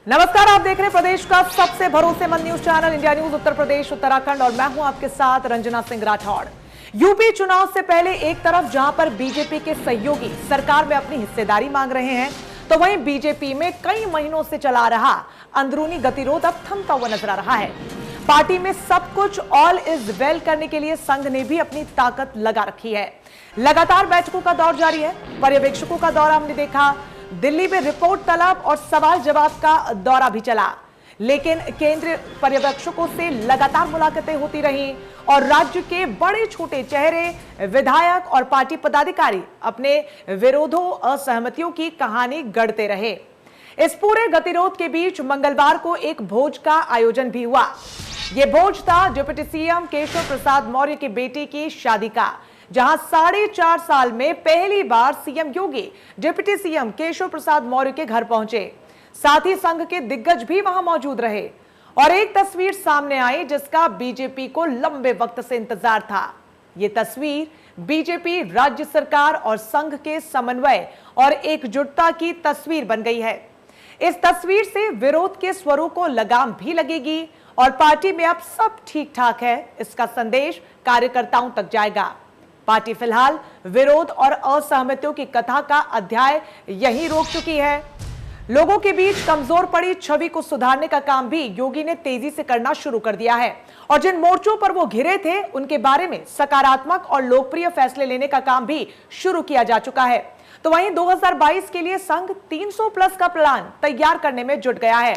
नमस्कार, आप देख रहे हैं प्रदेश का सबसे भरोसेमंद news channel India news Uttar Pradesh Uttarakhand और मैं हूं आपके साथ रंजना सिंह राठौड़। यूपी चुनाव से पहले एक तरफ जहां पर बीजेपी के सहयोगी सरकार में अपनी हिस्सेदारी मांग रहे हैं, तो वहीं बीजेपी में कई महीनों से चला रहा अंदरूनी गतिरोध अब थमता हुआ नजर आ रहा है। पार्टी में सब कुछ ऑल इज वेल करने के लिए संघ ने भी अपनी ताकत लगा रखी है। लगातार बैठकों का दौर जारी है। पर्यवेक्षकों का दौरा हमने देखा, दिल्ली में रिपोर्ट तलब और सवाल जवाब का दौरा भी चला, लेकिन केंद्रीय पर्यवेक्षकों से लगातार मुलाकातें होती रहीं और राज्य के बड़े छोटे चेहरे, विधायक और पार्टी पदाधिकारी अपने विरोधों, असहमतियों की कहानी गढ़ते रहे। इस पूरे गतिरोध के बीच मंगलवार को एक भोज का आयोजन भी हुआ। यह भोज था डिप्टी सीएम केशव प्रसाद मौर्य की बेटी की शादी का, जहां 4.5 साल में पहली बार सीएम योगी डिप्टी सीएम केशव प्रसाद मौर्य के घर पहुंचे। साथ ही संघ के दिग्गज भी वहां मौजूद रहे और एक तस्वीर सामने आई जिसका बीजेपी को लंबे वक्त से इंतजार था। यह तस्वीर बीजेपी राज्य सरकार और संघ के समन्वय और एकजुटता की तस्वीर बन गई है। इस तस्वीर से विरोध के स्वरों को लगाम भी लगेगी और पार्टी में अब सब ठीक ठाक है, इसका संदेश कार्यकर्ताओं तक जाएगा। पार्टी फिलहाल विरोध और असहमतियों की कथा का अध्याय यहीं रोक चुकी है। लोगों के बीच कमजोर पड़ी छवि को सुधारने का काम भी योगी ने तेजी से करना शुरू कर दिया है और जिन मोर्चों पर वो घिरे थे उनके बारे में सकारात्मक और लोकप्रिय फैसले लेने का काम भी शुरू किया जा चुका है। तो वहीं 2022 के लिए संघ 300 प्लस का प्लान तैयार करने में जुट गया है।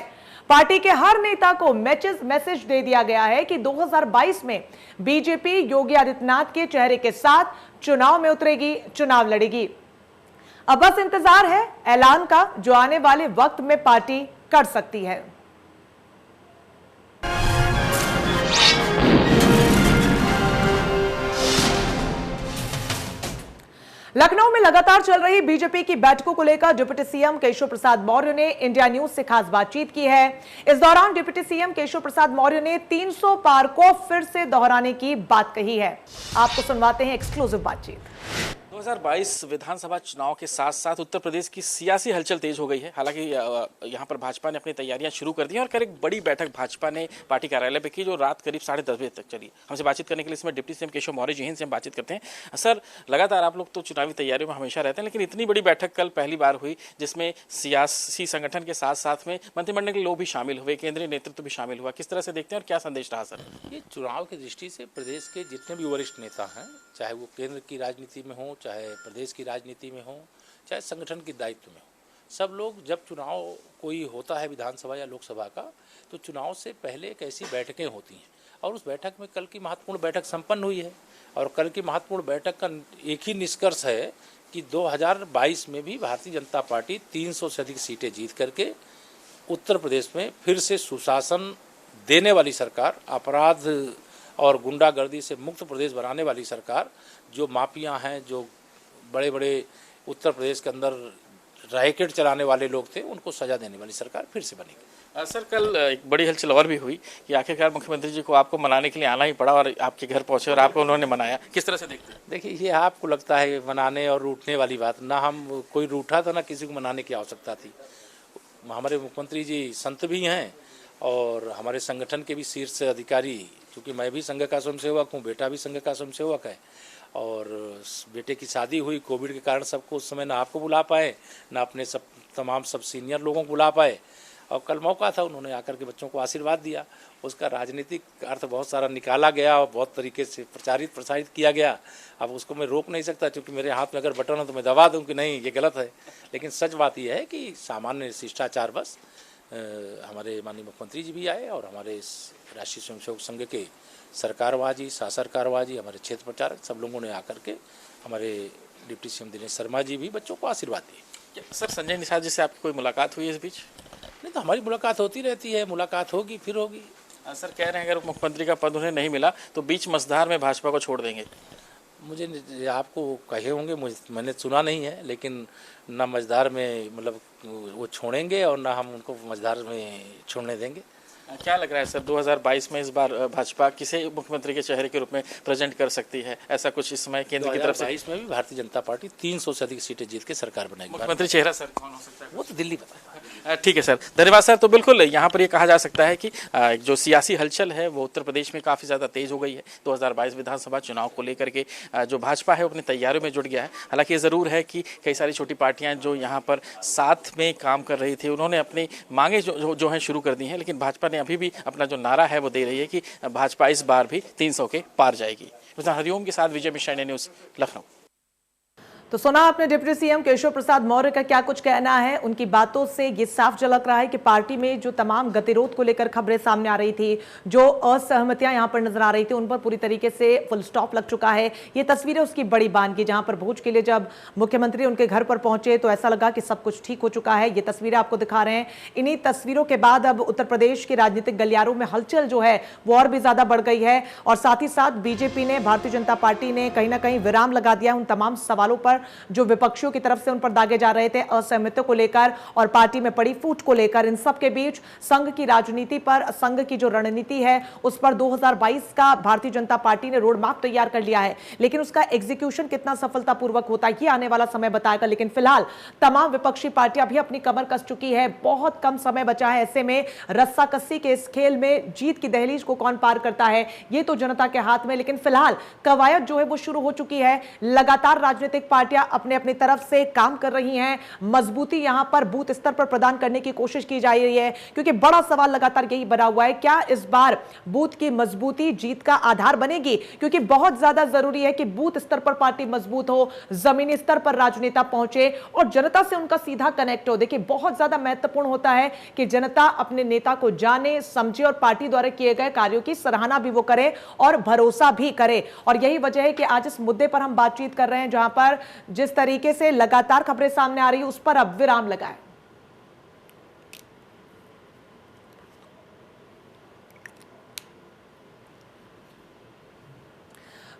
पार्टी के हर नेता को मैसेज दे दिया गया है कि 2022 में बीजेपी योगी आदित्यनाथ के चेहरे के साथ चुनाव में उतरेगी, चुनाव लड़ेगी। अब बस इंतजार है ऐलान का, जो आने वाले वक्त में पार्टी कर सकती है। लखनऊ में लगातार चल रही बीजेपी की बैठकों को लेकर डिप्टी सीएम केशव प्रसाद मौर्य ने इंडिया न्यूज से खास बातचीत की है। इस दौरान डिप्टी सीएम केशव प्रसाद मौर्य ने 300 पार को फिर से दोहराने की बात कही है। आपको सुनवाते हैं एक्सक्लूसिव बातचीत। 2022 विधानसभा चुनाव के साथ साथ उत्तर प्रदेश की सियासी हलचल तेज हो गई है। हालांकि यहां पर भाजपा ने अपनी तैयारियां शुरू कर दी हैं और कल एक बड़ी बैठक भाजपा ने पार्टी कार्यालय पे की, जो रात करीब 10:30 बजे तक चली। हमसे बातचीत करने के लिए इसमें डिप्टी सीएम केशव मौर्य जी हैं, इनसे हम बातचीत करते हैं। सर, लगातार आप लोग तो चुनावी तैयारियों में हमेशा रहते हैं, लेकिन इतनी बड़ी बैठक कल पहली बार हुई जिसमें सियासी संगठन के साथ साथ में मंत्रिमंडल के लोग भी शामिल हुए, केंद्रीय नेतृत्व भी शामिल हुआ। किस तरह से देखते हैं और क्या संदेश रहा सर? ये चुनाव की दृष्टि से प्रदेश के जितने भी वरिष्ठ नेता हैं, चाहे वो केंद्र की राजनीति में हो, चाहे प्रदेश की राजनीति में हो, चाहे संगठन के दायित्व में हो, सब लोग जब चुनाव कोई होता है विधानसभा या लोकसभा का, तो चुनाव से पहले एक ऐसी बैठकें होती हैं और उस बैठक में कल की महत्वपूर्ण बैठक संपन्न हुई है। और कल की महत्वपूर्ण बैठक का एक ही निष्कर्ष है कि 2022 में भी भारतीय जनता पार्टी 300 से अधिक सीटें जीत करके उत्तर प्रदेश में फिर से सुशासन देने वाली सरकार, अपराध और गुंडागर्दी से मुक्त प्रदेश बनाने वाली सरकार, जो माफिया हैं, जो बड़े बड़े उत्तर प्रदेश के अंदर रैकेट चलाने वाले लोग थे, उनको सजा देने वाली सरकार फिर से बनेगी। सर, कल एक बड़ी हलचल और भी हुई कि आखिरकार मुख्यमंत्री जी को आपको मनाने के लिए आना ही पड़ा और आपके घर पहुंचे और आपको उन्होंने मनाया। किस तरह से देखते हैं? देखिए, ये आपको लगता है मनाने और रूठने वाली बात, ना हम कोई रूठा था ना किसी को मनाने की आवश्यकता थी। हमारे मुख्यमंत्री जी संत भी हैं और हमारे संगठन के भी शीर्ष अधिकारी, क्योंकि मैं भी संघ का स्वयंसेवक हूँ, बेटा भी संघ का स्वयंसेवक है और बेटे की शादी हुई कोविड के कारण, सबको उस समय ना आपको बुला पाए ना अपने तमाम सब सीनियर लोगों को बुला पाए। और कल मौका था, उन्होंने आकर के बच्चों को आशीर्वाद दिया। उसका राजनीतिक अर्थ बहुत सारा निकाला गया और बहुत तरीके से प्रसारित किया गया। अब उसको मैं रोक नहीं सकता, क्योंकि मेरे हाथ में अगर बटन हो तो मैं दबा दूं कि नहीं ये गलत है। लेकिन सच बात यह है कि सामान्य शिष्टाचार बस हमारे माननीय मुख्यमंत्री जी भी आए और हमारे इस राष्ट्रीय स्वयंसेवक संघ के सरकारवाजी, शासरकारवाजी, हमारे क्षेत्र प्रचारक, सब लोगों ने आकर के, हमारे डिप्टी सीएम दिनेश शर्मा जी भी बच्चों को आशीर्वाद दिए। सर, संजय निषाद जी से आपकी कोई मुलाकात हुई इस बीच? नहीं, तो हमारी मुलाकात होती रहती है, मुलाकात होगी फिर होगी। सर, कह रहे हैं अगर मुख्यमंत्री का पद उन्हें नहीं मिला तो बीच मझधार में भाजपा को छोड़ देंगे। मुझे आपको कहे होंगे, मैंने सुना नहीं है, लेकिन ना मझधार में मतलब वो छोड़ेंगे और ना हम उनको मझधार में छोड़ने देंगे। क्या लग रहा है सर 2022 में इस बार भाजपा किसे मुख्यमंत्री के चेहरे के रूप में प्रेजेंट कर सकती है? ऐसा कुछ इस समय केंद्र की तरफ से? 2022 में भी भारतीय जनता पार्टी 300 से अधिक सीटें जीत के सरकार बनाएगी। मुख्यमंत्री चेहरा सर कौन हो सकता है? वो तो दिल्ली बताएगा। ठीक है सर, धन्यवाद सर। तो बिल्कुल यहाँ पर ये कहा जा सकता है कि जो सियासी हलचल है वो उत्तर प्रदेश में काफ़ी ज़्यादा तेज हो गई है। 2022 विधानसभा चुनाव को लेकर के जो भाजपा है वो अपनी तैयारियों में जुट गया है। हालांकि ये ज़रूर है कि कई सारी छोटी पार्टियां जो यहाँ पर साथ में काम कर रही थी उन्होंने अपनी मांगे जो हैं शुरू कर दी हैं, लेकिन भाजपा ने अभी भी अपना जो नारा है वो दे रही है कि भाजपा इस बार भी 300 के पार जाएगी। हरिओम के साथ विजय मिश्रा, इंडिया न्यूज़, लखनऊ। तो सुना आपने डिप्टी सीएम केशव प्रसाद मौर्य का क्या कुछ कहना है। उनकी बातों से ये साफ झलक रहा है कि पार्टी में जो तमाम गतिरोध को लेकर खबरें सामने आ रही थी, जो असहमतियां यहां पर नजर आ रही थी, उन पर पूरी तरीके से फुल स्टॉप लग चुका है। ये तस्वीरें उसकी बड़ी बान की, जहां पर भोज के लिए जब मुख्यमंत्री उनके घर पर पहुंचे तो ऐसा लगा कि सब कुछ ठीक हो चुका है। ये तस्वीरें आपको दिखा रहे हैं। इन्हीं तस्वीरों के बाद अब उत्तर प्रदेश के राजनीतिक गलियारों में हलचल जो है वो और भी ज्यादा बढ़ गई है, और साथ ही साथ बीजेपी ने, भारतीय जनता पार्टी ने कहीं ना कहीं विराम लगा दिया उन तमाम सवालों पर जो विपक्ष की तरफ से उन पर दागे जा रहे थे, असहमतियों को लेकर और पार्टी में पड़ी फूट को लेकर। इन सब के बीच संघ की राजनीति पर, संघ की जो रणनीति है उस पर 2022 का भारतीय जनता पार्टी ने रोड मैप तैयार कर लिया है, लेकिन उसका एग्जीक्यूशन कितना सफलतापूर्वक होता है ये आने वाला समय बताएगा। लेकिन फिलहाल तमाम विपक्षी पार्टियां भी अपनी कमर कस चुकी है, बहुत कम समय बचा है। ऐसे में रस्साकसी के इस खेल में जीत की दहलीज को कौन पार करता है ये तो जनता के हाथ में। लेकिन फिलहाल कवायद जो है वो शुरू हो चुकी है। लगातार राजनीतिक पार्टियां अपने अपनी तरफ से काम कर रही हैं, मजबूती यहां पर बूथ स्तर पर प्रदान करने की कोशिश की जा रही है, क्योंकि बड़ा सवाल लगातार यही बना हुआ है, क्या इस बार बूथ की मजबूती जीत का आधार बनेगी? क्योंकि बहुत ज्यादा जरूरी है कि बूथ स्तर पर पार्टी मजबूत हो, जमीनी स्तर पर राजनेता पहुंचे और जनता से उनका सीधा कनेक्ट हो। देखिए, बहुत ज्यादा महत्वपूर्ण होता है कि जनता अपने नेता को जाने, समझे और पार्टी द्वारा किए गए कार्यों की सराहना भी वो करे और भरोसा भी करे। और यही वजह है कि आज इस मुद्दे पर हम बातचीत कर रहे हैं, जहां पर जिस तरीके से लगातार खबरें सामने आ रही है उस पर अब विराम लगा है।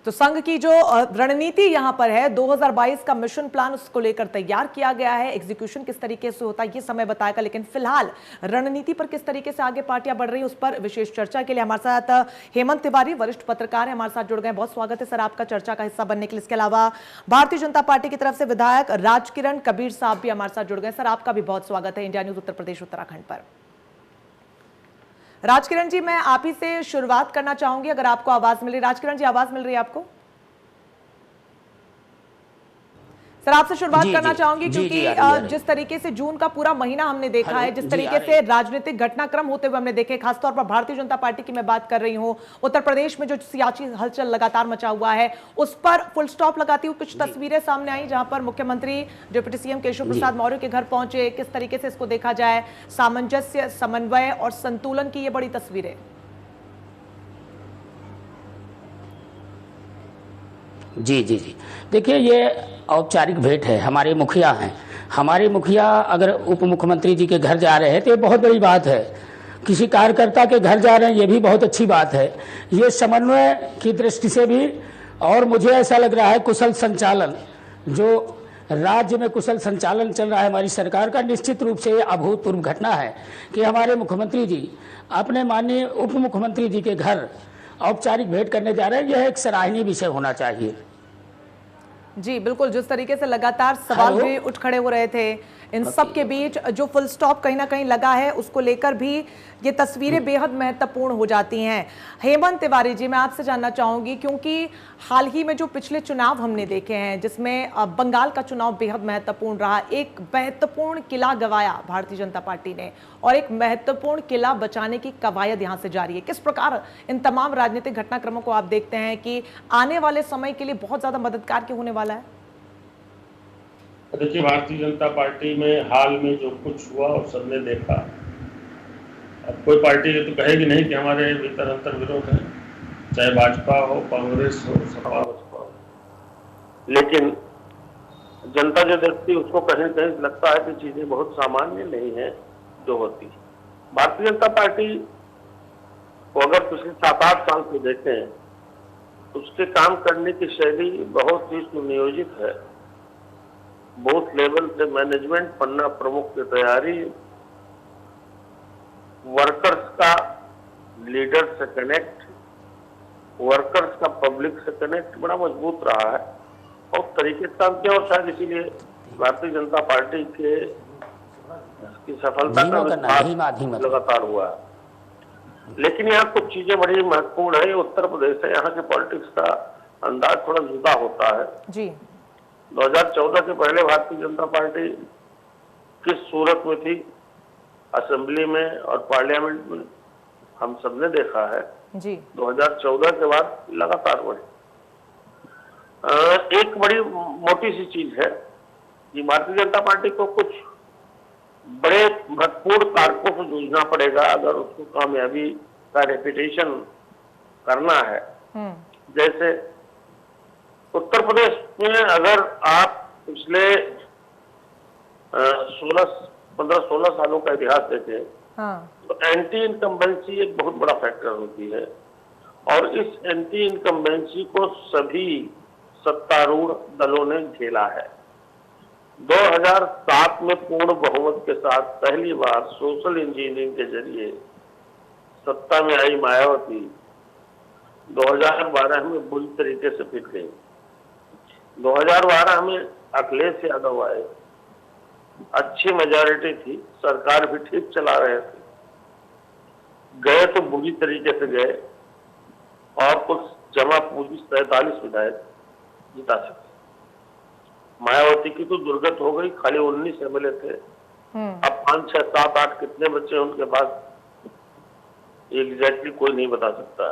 तो संघ की जो रणनीति यहां पर है, 2022 का मिशन प्लान उसको लेकर तैयार किया गया है। एग्जीक्यूशन किस तरीके से होता है ये समय बताएगा, लेकिन फिलहाल रणनीति पर किस तरीके से आगे पार्टियां बढ़ रही हैं उस पर विशेष चर्चा के लिए हमारे साथ हेमंत तिवारी, वरिष्ठ पत्रकार है, हमारे साथ जुड़ गए। बहुत स्वागत है सर आपका चर्चा का हिस्सा बनने के लिए। इसके अलावा भारतीय जनता पार्टी की तरफ से विधायक राजकिरण कबीर साहब भी हमारे साथ जुड़ गए। सर आपका भी बहुत स्वागत है इंडिया न्यूज उत्तर प्रदेश उत्तराखंड पर। राजकिरण जी, मैं आप ही से शुरुआत करना चाहूंगी, अगर आपको आवाज मिल रही। राजकिरण जी, आवाज मिल रही है आपको? सर आपसे शुरुआत करना चाहूंगी, क्योंकि जिस तरीके से जून का पूरा महीना हमने देखा है, जिस तरीके से राजनीतिक घटनाक्रम होते हुए हमने देखे, खासतौर पर भारतीय जनता पार्टी की मैं बात कर रही हूं, उत्तर प्रदेश में जो सियासी हलचल लगातार मचा हुआ है उस पर फुल स्टॉप लगाती हुई कुछ तस्वीरें सामने आई, जहां पर मुख्यमंत्री डिप्टी सीएम केशव प्रसाद मौर्य के घर पहुंचे। किस तरीके से इसको देखा जाए, सामंजस्य, समन्वय और संतुलन की ये बड़ी तस्वीरें? जी जी जी, देखिए, ये औपचारिक भेंट है। हमारे मुखिया हैं, हमारे मुखिया अगर उप मुख्यमंत्री जी के घर जा रहे हैं तो ये बहुत बड़ी बात है। किसी कार्यकर्ता के घर जा रहे हैं ये भी बहुत अच्छी बात है। ये समन्वय की दृष्टि से भी, और मुझे ऐसा लग रहा है कुशल संचालन, जो राज्य में कुशल संचालन चल रहा है हमारी सरकार का, निश्चित रूप से ये अभूतपूर्व घटना है कि हमारे मुख्यमंत्री जी अपने माननीय उप मुख्यमंत्री जी के घर औपचारिक भेंट करने जा रहे हैं। यह एक सराहनीय विषय होना चाहिए। जी बिल्कुल, जिस तरीके से लगातार सवाल भी उठ खड़े हो रहे थे, इन सब के बीच जो फुल स्टॉप कहीं ना कहीं लगा है उसको लेकर भी ये तस्वीरें बेहद महत्वपूर्ण हो जाती हैं। हेमंत तिवारी जी, मैं आपसे जानना चाहूंगी, क्योंकि हाल ही में जो पिछले चुनाव हमने देखे हैं जिसमें बंगाल का चुनाव बेहद महत्वपूर्ण रहा, एक महत्वपूर्ण किला गंवाया भारतीय जनता पार्टी ने और एक महत्वपूर्ण किला बचाने की कवायद यहां से जारी है। किस प्रकार इन तमाम राजनीतिक घटनाक्रमों को आप देखते हैं कि आने वाले समय के लिए बहुत ज्यादा मददगार क्यों होने वाला है? देखिए, भारतीय जनता पार्टी में हाल में जो कुछ हुआ और सबने देखा, अब कोई पार्टी ये तो कहेगी नहीं कि हमारे भीतर अंतर विरोध है, चाहे भाजपा हो, कांग्रेस हो, सपा बसपा हो, लेकिन जनता जो देखती है उसको कहीं कहीं लगता है कि चीजें बहुत सामान्य नहीं है जो होती। भारतीय जनता पार्टी को अगर पिछले 7-8 साल से देखें, उसके काम करने की शैली बहुत ही सुनियोजित है। बूथ लेवल से मैनेजमेंट, पन्ना प्रमुख की तैयारी, वर्कर्स का लीडर से कनेक्ट, वर्कर्स का पब्लिक से कनेक्ट बड़ा मजबूत रहा है और तरीके से काम किया, और शायद इसीलिए भारतीय जनता पार्टी के की सफलता का विस्तार लगातार हुआ है। लेकिन यहाँ कुछ चीजें बड़ी महत्वपूर्ण है। उत्तर प्रदेश है, यहाँ के पॉलिटिक्स का अंदाज थोड़ा जुदा होता है जी। 2014 के पहले भारतीय जनता पार्टी किस सूरत में थी असेंबली में और पार्लियामेंट में, हम सबने देखा है जी। 2014 के बाद लगातार बढ़ी। एक बड़ी मोटी सी चीज है कि भारतीय जनता पार्टी को कुछ बड़े महत्वपूर्ण कारकों से जूझना पड़ेगा अगर उसको कामयाबी का रेपुटेशन करना है। जैसे उत्तर प्रदेश में अगर आप पिछले 15-16 सालों का इतिहास देखें, तो एंटी इनकम्बेंसी एक बहुत बड़ा फैक्टर होती है, और इस एंटी इनकम्बेंसी को सभी सत्तारूढ़ दलों ने झेला है। 2007 में पूर्ण बहुमत के साथ पहली बार सोशल इंजीनियरिंग के जरिए सत्ता में आई मायावती 2012 में बुरी तरीके से पिट गई। 2012 में अखिलेश यादव आए, अच्छी मेजॉरिटी थी, सरकार भी ठीक चला रहे थे, गए तो बुरी तरीके से गए और कुछ जमा पूंजी 43 विधायक जिता सके। मायावती की तो दुर्गत हो गई, खाली 19 एमएलए थे, अब 5, 6, 7, 8 कितने बच्चे उनके पास एग्जैक्टली कोई नहीं बता सकता।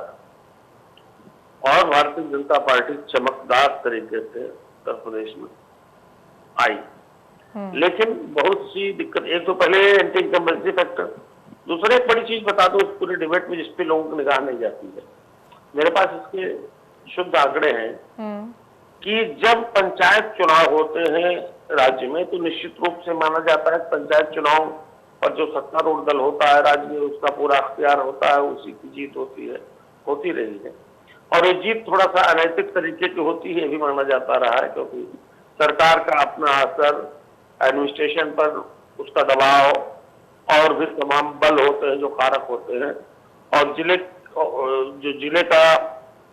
और भारतीय जनता पार्टी चमकदार तरीके से उत्तर प्रदेश में आई। लेकिन बहुत सी दिक्कत, एक तो पहले एंटी इनकम्बेंसी फैक्टर, दूसरा एक बड़ी चीज बता दो इस पूरे डिबेट में जिस पे लोगों की निगाह नहीं जाती है, मेरे पास इसके शुद्ध आंकड़े हैं कि जब पंचायत चुनाव होते हैं राज्य में तो निश्चित रूप से माना जाता है पंचायत चुनाव पर जो सत्तारूढ़ दल होता है राज्य में उसका पूरा अख्तियार होता है, उसी की जीत होती है, होती रही है। और ये जीत थोड़ा सा अनैतिक तरीके की होती है भी माना जाता रहा है, क्योंकि सरकार का अपना असर, एडमिनिस्ट्रेशन पर उसका दबाव और भी तमाम बल होते हैं जो कारक होते हैं, और जिले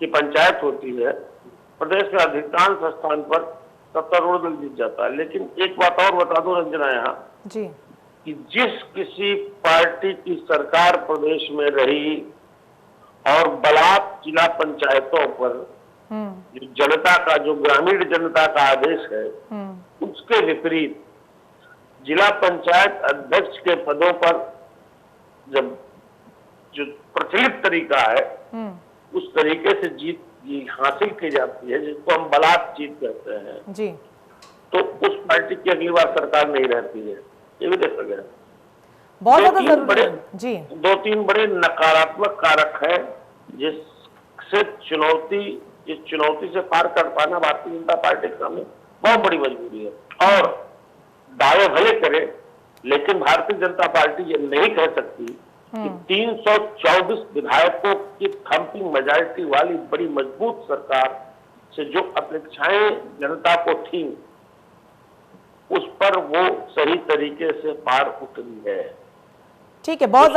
की पंचायत होती है, प्रदेश के अधिकांश स्थान पर सत्तारूढ़ दल जीत जाता है। लेकिन एक बात और बता दो रंजना यहाँ जी, कि जिस किसी पार्टी की सरकार प्रदेश में रही और ब्लॉक जिला पंचायतों पर जो जनता का, जो ग्रामीण जनता का आदेश है, उसके विपरीत जिला पंचायत अध्यक्ष के पदों पर जब जो प्रचलित तरीका है उस तरीके से जीत हासिल की जाती है, जिसको हम ब्लॉक जीत कहते हैं जी, तो उस पार्टी की अगली बार सरकार नहीं रहती है। ये भी देख सकते हैं। बहुत ज्यादा जरूरी जी। 2-3 बड़े नकारात्मक कारक है जिससे इस चुनौती से पार कर पाना भारतीय जनता पार्टी के सामने बहुत बड़ी मजबूरी है। और दावे भले करे, लेकिन भारतीय जनता पार्टी ये नहीं कह सकती कि 324 विधायकों की थम्पिंग मेजॉरिटी वाली बड़ी मजबूत सरकार से जो अपेक्षाएं जनता को थी उस पर वो सही तरीके से पार उतरी है। ठीक है, बहुत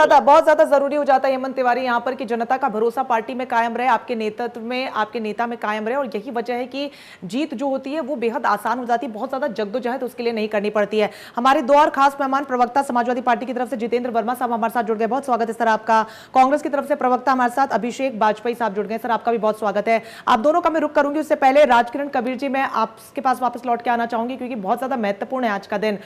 ज्यादा जरूरी हो जाता है हेमंत तिवारी यहाँ पर कि जनता का भरोसा पार्टी में कायम रहे, आपके नेतृत्व में, आपके नेता में कायम रहे, और यही वजह है कि जीत जो होती है वो बेहद आसान हो जाती है, बहुत ज्यादा जद्दोजहद उसके लिए नहीं करनी पड़ती है। हमारे 2 और खास मेहमान प्रवक्ता समाजवादी पार्टी की तरफ से जितेंद्र वर्मा साहब हमारे साथ जुड़ गए, बहुत स्वागत है सर आपका। कांग्रेस की तरफ से प्रवक्ता हमारे साथ अभिषेक बाजपेयी साहब जुड़ गए, सर आपका भी बहुत स्वागत है। आप दोनों का मैं रुख करूंगी, उससे पहले राजकिरण कबीर जी मैं आपके पास वापस लौट के आना चाहूंगी, क्योंकि बहुत ज्यादा महत्वपूर्ण है आज का दिन।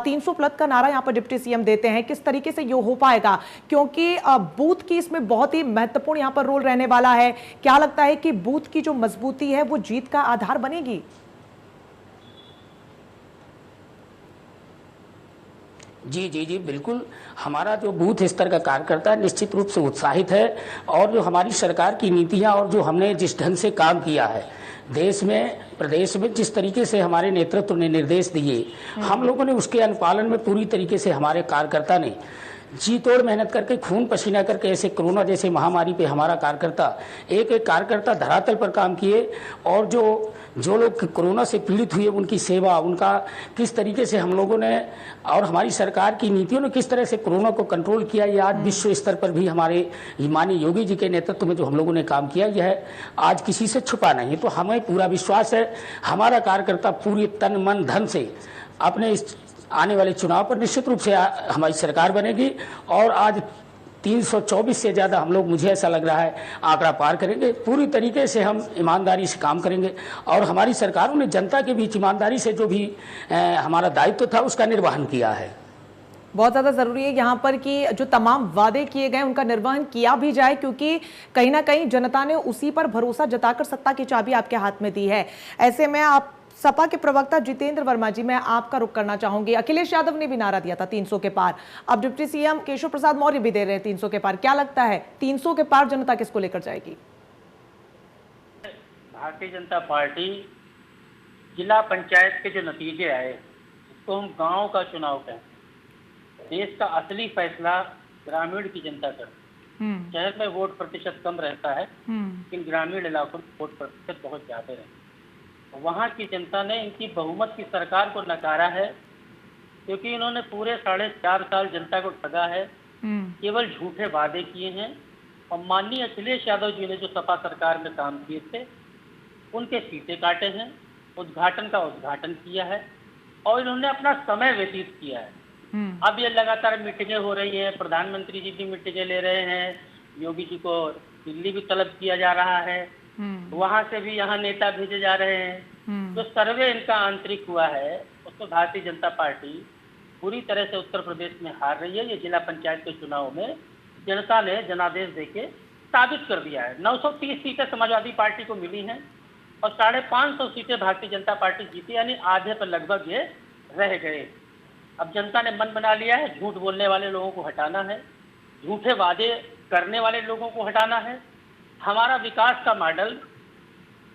300+ का नारा यहाँ पर डिप्टी सीएम देते हैं, किस तरीके से ये हो पाएगा, क्योंकि बूथ की इसमें बहुत ही महत्वपूर्ण यहां पर रोल रहने वाला है। क्या लगता है कि बूथ की जो मजबूती है वो जीत का आधार बनेगी? जी जी जी बिल्कुल। हमारा जो बूथ स्तर का कार्यकर्ता है निश्चित रूप से उत्साहित है, और जो हमारी सरकार की नीतियां और जो हमने जिस ढंग से काम किया है देश में, प्रदेश में, जिस तरीके से हमारे नेतृत्व ने निर्देश दिए, हम लोगों ने उसके अनुपालन में पूरी तरीके से हमारे कार्यकर्ता ने जी तोड़ मेहनत करके, खून पसीना करके, ऐसे कोरोना जैसे महामारी पे हमारा कार्यकर्ता एक कार्यकर्ता धरातल पर काम किए, और जो जो लोग कोरोना से पीड़ित हुए उनकी सेवा, उनका किस तरीके से हम लोगों ने और हमारी सरकार की नीतियों ने किस तरह से कोरोना को कंट्रोल किया, ये आज विश्व स्तर पर भी हमारे माननीय योगी जी के नेतृत्व में जो हम लोगों ने काम किया, यह आज किसी से छुपा नहीं है। तो हमें पूरा विश्वास है, हमारा कार्यकर्ता पूरी तन मन धन से अपने इस आने वाले चुनाव पर निश्चित रूप से हमारी सरकार बनेगी और आज 324 से ज़्यादा हम लोग, मुझे ऐसा लग रहा है, आंकड़ा पार करेंगे। पूरी तरीके से हम ईमानदारी से काम करेंगे और हमारी सरकारों ने जनता के बीच ईमानदारी से जो भी हमारा दायित्व था उसका निर्वहन किया है। बहुत ज़्यादा ज़रूरी है यहाँ पर कि जो तमाम वादे किए गए उनका निर्वहन किया भी जाए, क्योंकि कहीं ना कहीं जनता ने उसी पर भरोसा जताकर सत्ता की चाबी आपके हाथ में दी है। ऐसे में आप सपा के प्रवक्ता जितेंद्र वर्मा जी, मैं आपका रुख करना चाहूंगी। अखिलेश यादव ने भी नारा दिया था 300 के पार, अब डिप्टी सीएम केशव प्रसाद मौर्य भी दे रहे हैं 300 के पार। क्या लगता है 300 के पार जनता किसको लेकर जाएगी? भारतीय जनता पार्टी जिला पंचायत के जो नतीजे आए उसको हम गांव का चुनाव कहें। देश का असली फैसला ग्रामीण की जनता करती है। शहर में वोट प्रतिशत कम रहता है, लेकिन ग्रामीण इलाकों में वोट प्रतिशत बहुत ज्यादा रहता है। वहाँ की जनता ने इनकी बहुमत की सरकार को नकारा है, क्योंकि इन्होंने पूरे 4.5 साल जनता को ठगा है, केवल झूठे वादे किए हैं। और माननीय अखिलेश यादव जी ने जो सपा सरकार में काम किए थे उनके फीते काटे हैं, उद्घाटन का उद्घाटन किया है और इन्होंने अपना समय व्यतीत किया है। अब ये लगातार मीटिंगें हो रही हैं, प्रधानमंत्री जी भी मीटिंगें ले रहे हैं, योगी जी को दिल्ली भी तलब किया जा रहा है, वहां से भी यहाँ नेता भेजे जा रहे हैं। जो सर्वे इनका आंतरिक हुआ है उसको भारतीय जनता पार्टी पूरी तरह से उत्तर प्रदेश में हार रही है। ये जिला पंचायत के चुनाव में जनता ने जनादेश देके साबित कर दिया है। 930 सीटें समाजवादी पार्टी को मिली हैं और 550 सीटें भारतीय जनता पार्टी जीती, यानी आधे पर लगभग ये रह गए। अब जनता ने मन बना लिया है, झूठ बोलने वाले लोगों को हटाना है, झूठे वादे करने वाले लोगों को हटाना है। हमारा विकास का मॉडल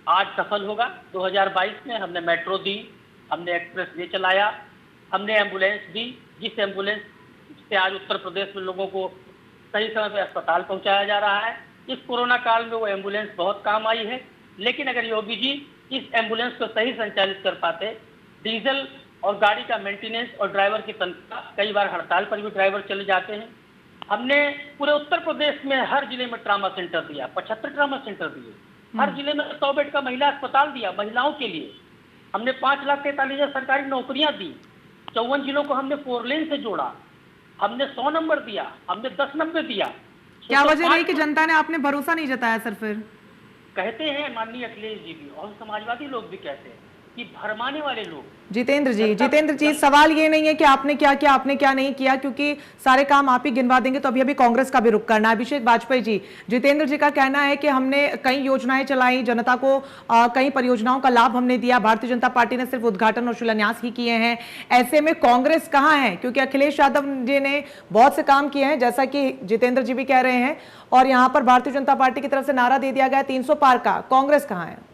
आज सफल होगा। 2022 में हमने मेट्रो दी, हमने एक्सप्रेस वे चलाया, हमने एम्बुलेंस दी, जिस एम्बुलेंस से आज उत्तर प्रदेश में लोगों को सही समय पर अस्पताल पहुंचाया जा रहा है। इस कोरोना काल में वो एम्बुलेंस बहुत काम आई है। लेकिन अगर योगी जी इस एम्बुलेंस को सही संचालित कर पाते, डीजल और गाड़ी का मेंटेनेंस और ड्राइवर की तनख्वाह, कई बार हड़ताल पर भी ड्राइवर चले जाते हैं। हमने पूरे उत्तर प्रदेश में हर जिले में ट्रामा सेंटर दिया, 75 ट्रामा सेंटर दिए, हर जिले में 100 बेड का महिला अस्पताल दिया महिलाओं के लिए। हमने 5,43,000 सरकारी नौकरियां दी, 54 जिलों को हमने 4 लेन से जोड़ा, हमने 100 नंबर दिया, हमने 10 नंबर दिया। क्या वजह रही कि जनता ने आपने भरोसा नहीं जताया सर? फिर कहते हैं माननीय अखिलेश जी भी और समाजवादी लोग भी कहते हैं कि भरमाने वाले लोग। जितेंद्र जी, सवाल ये नहीं है कि आपने क्या किया, आपने क्या नहीं किया, क्योंकि सारे काम आप ही गिनवा देंगे तो अभी कांग्रेस का भी रुख करना है। अभिषेक वाजपेयी जी, जितेंद्र जी का कहना है कि हमने कई योजनाएं चलाई, जनता को कई परियोजनाओं का लाभ हमने दिया, भारतीय जनता पार्टी ने सिर्फ उद्घाटन और शिलान्यास ही किए हैं। ऐसे में कांग्रेस कहाँ है? क्योंकि अखिलेश यादव जी ने बहुत से काम किए हैं, जैसा कि जितेंद्र जी भी कह रहे हैं, और यहाँ पर भारतीय जनता पार्टी की तरफ से नारा दे दिया गया 300 पार का। कांग्रेस कहाँ है?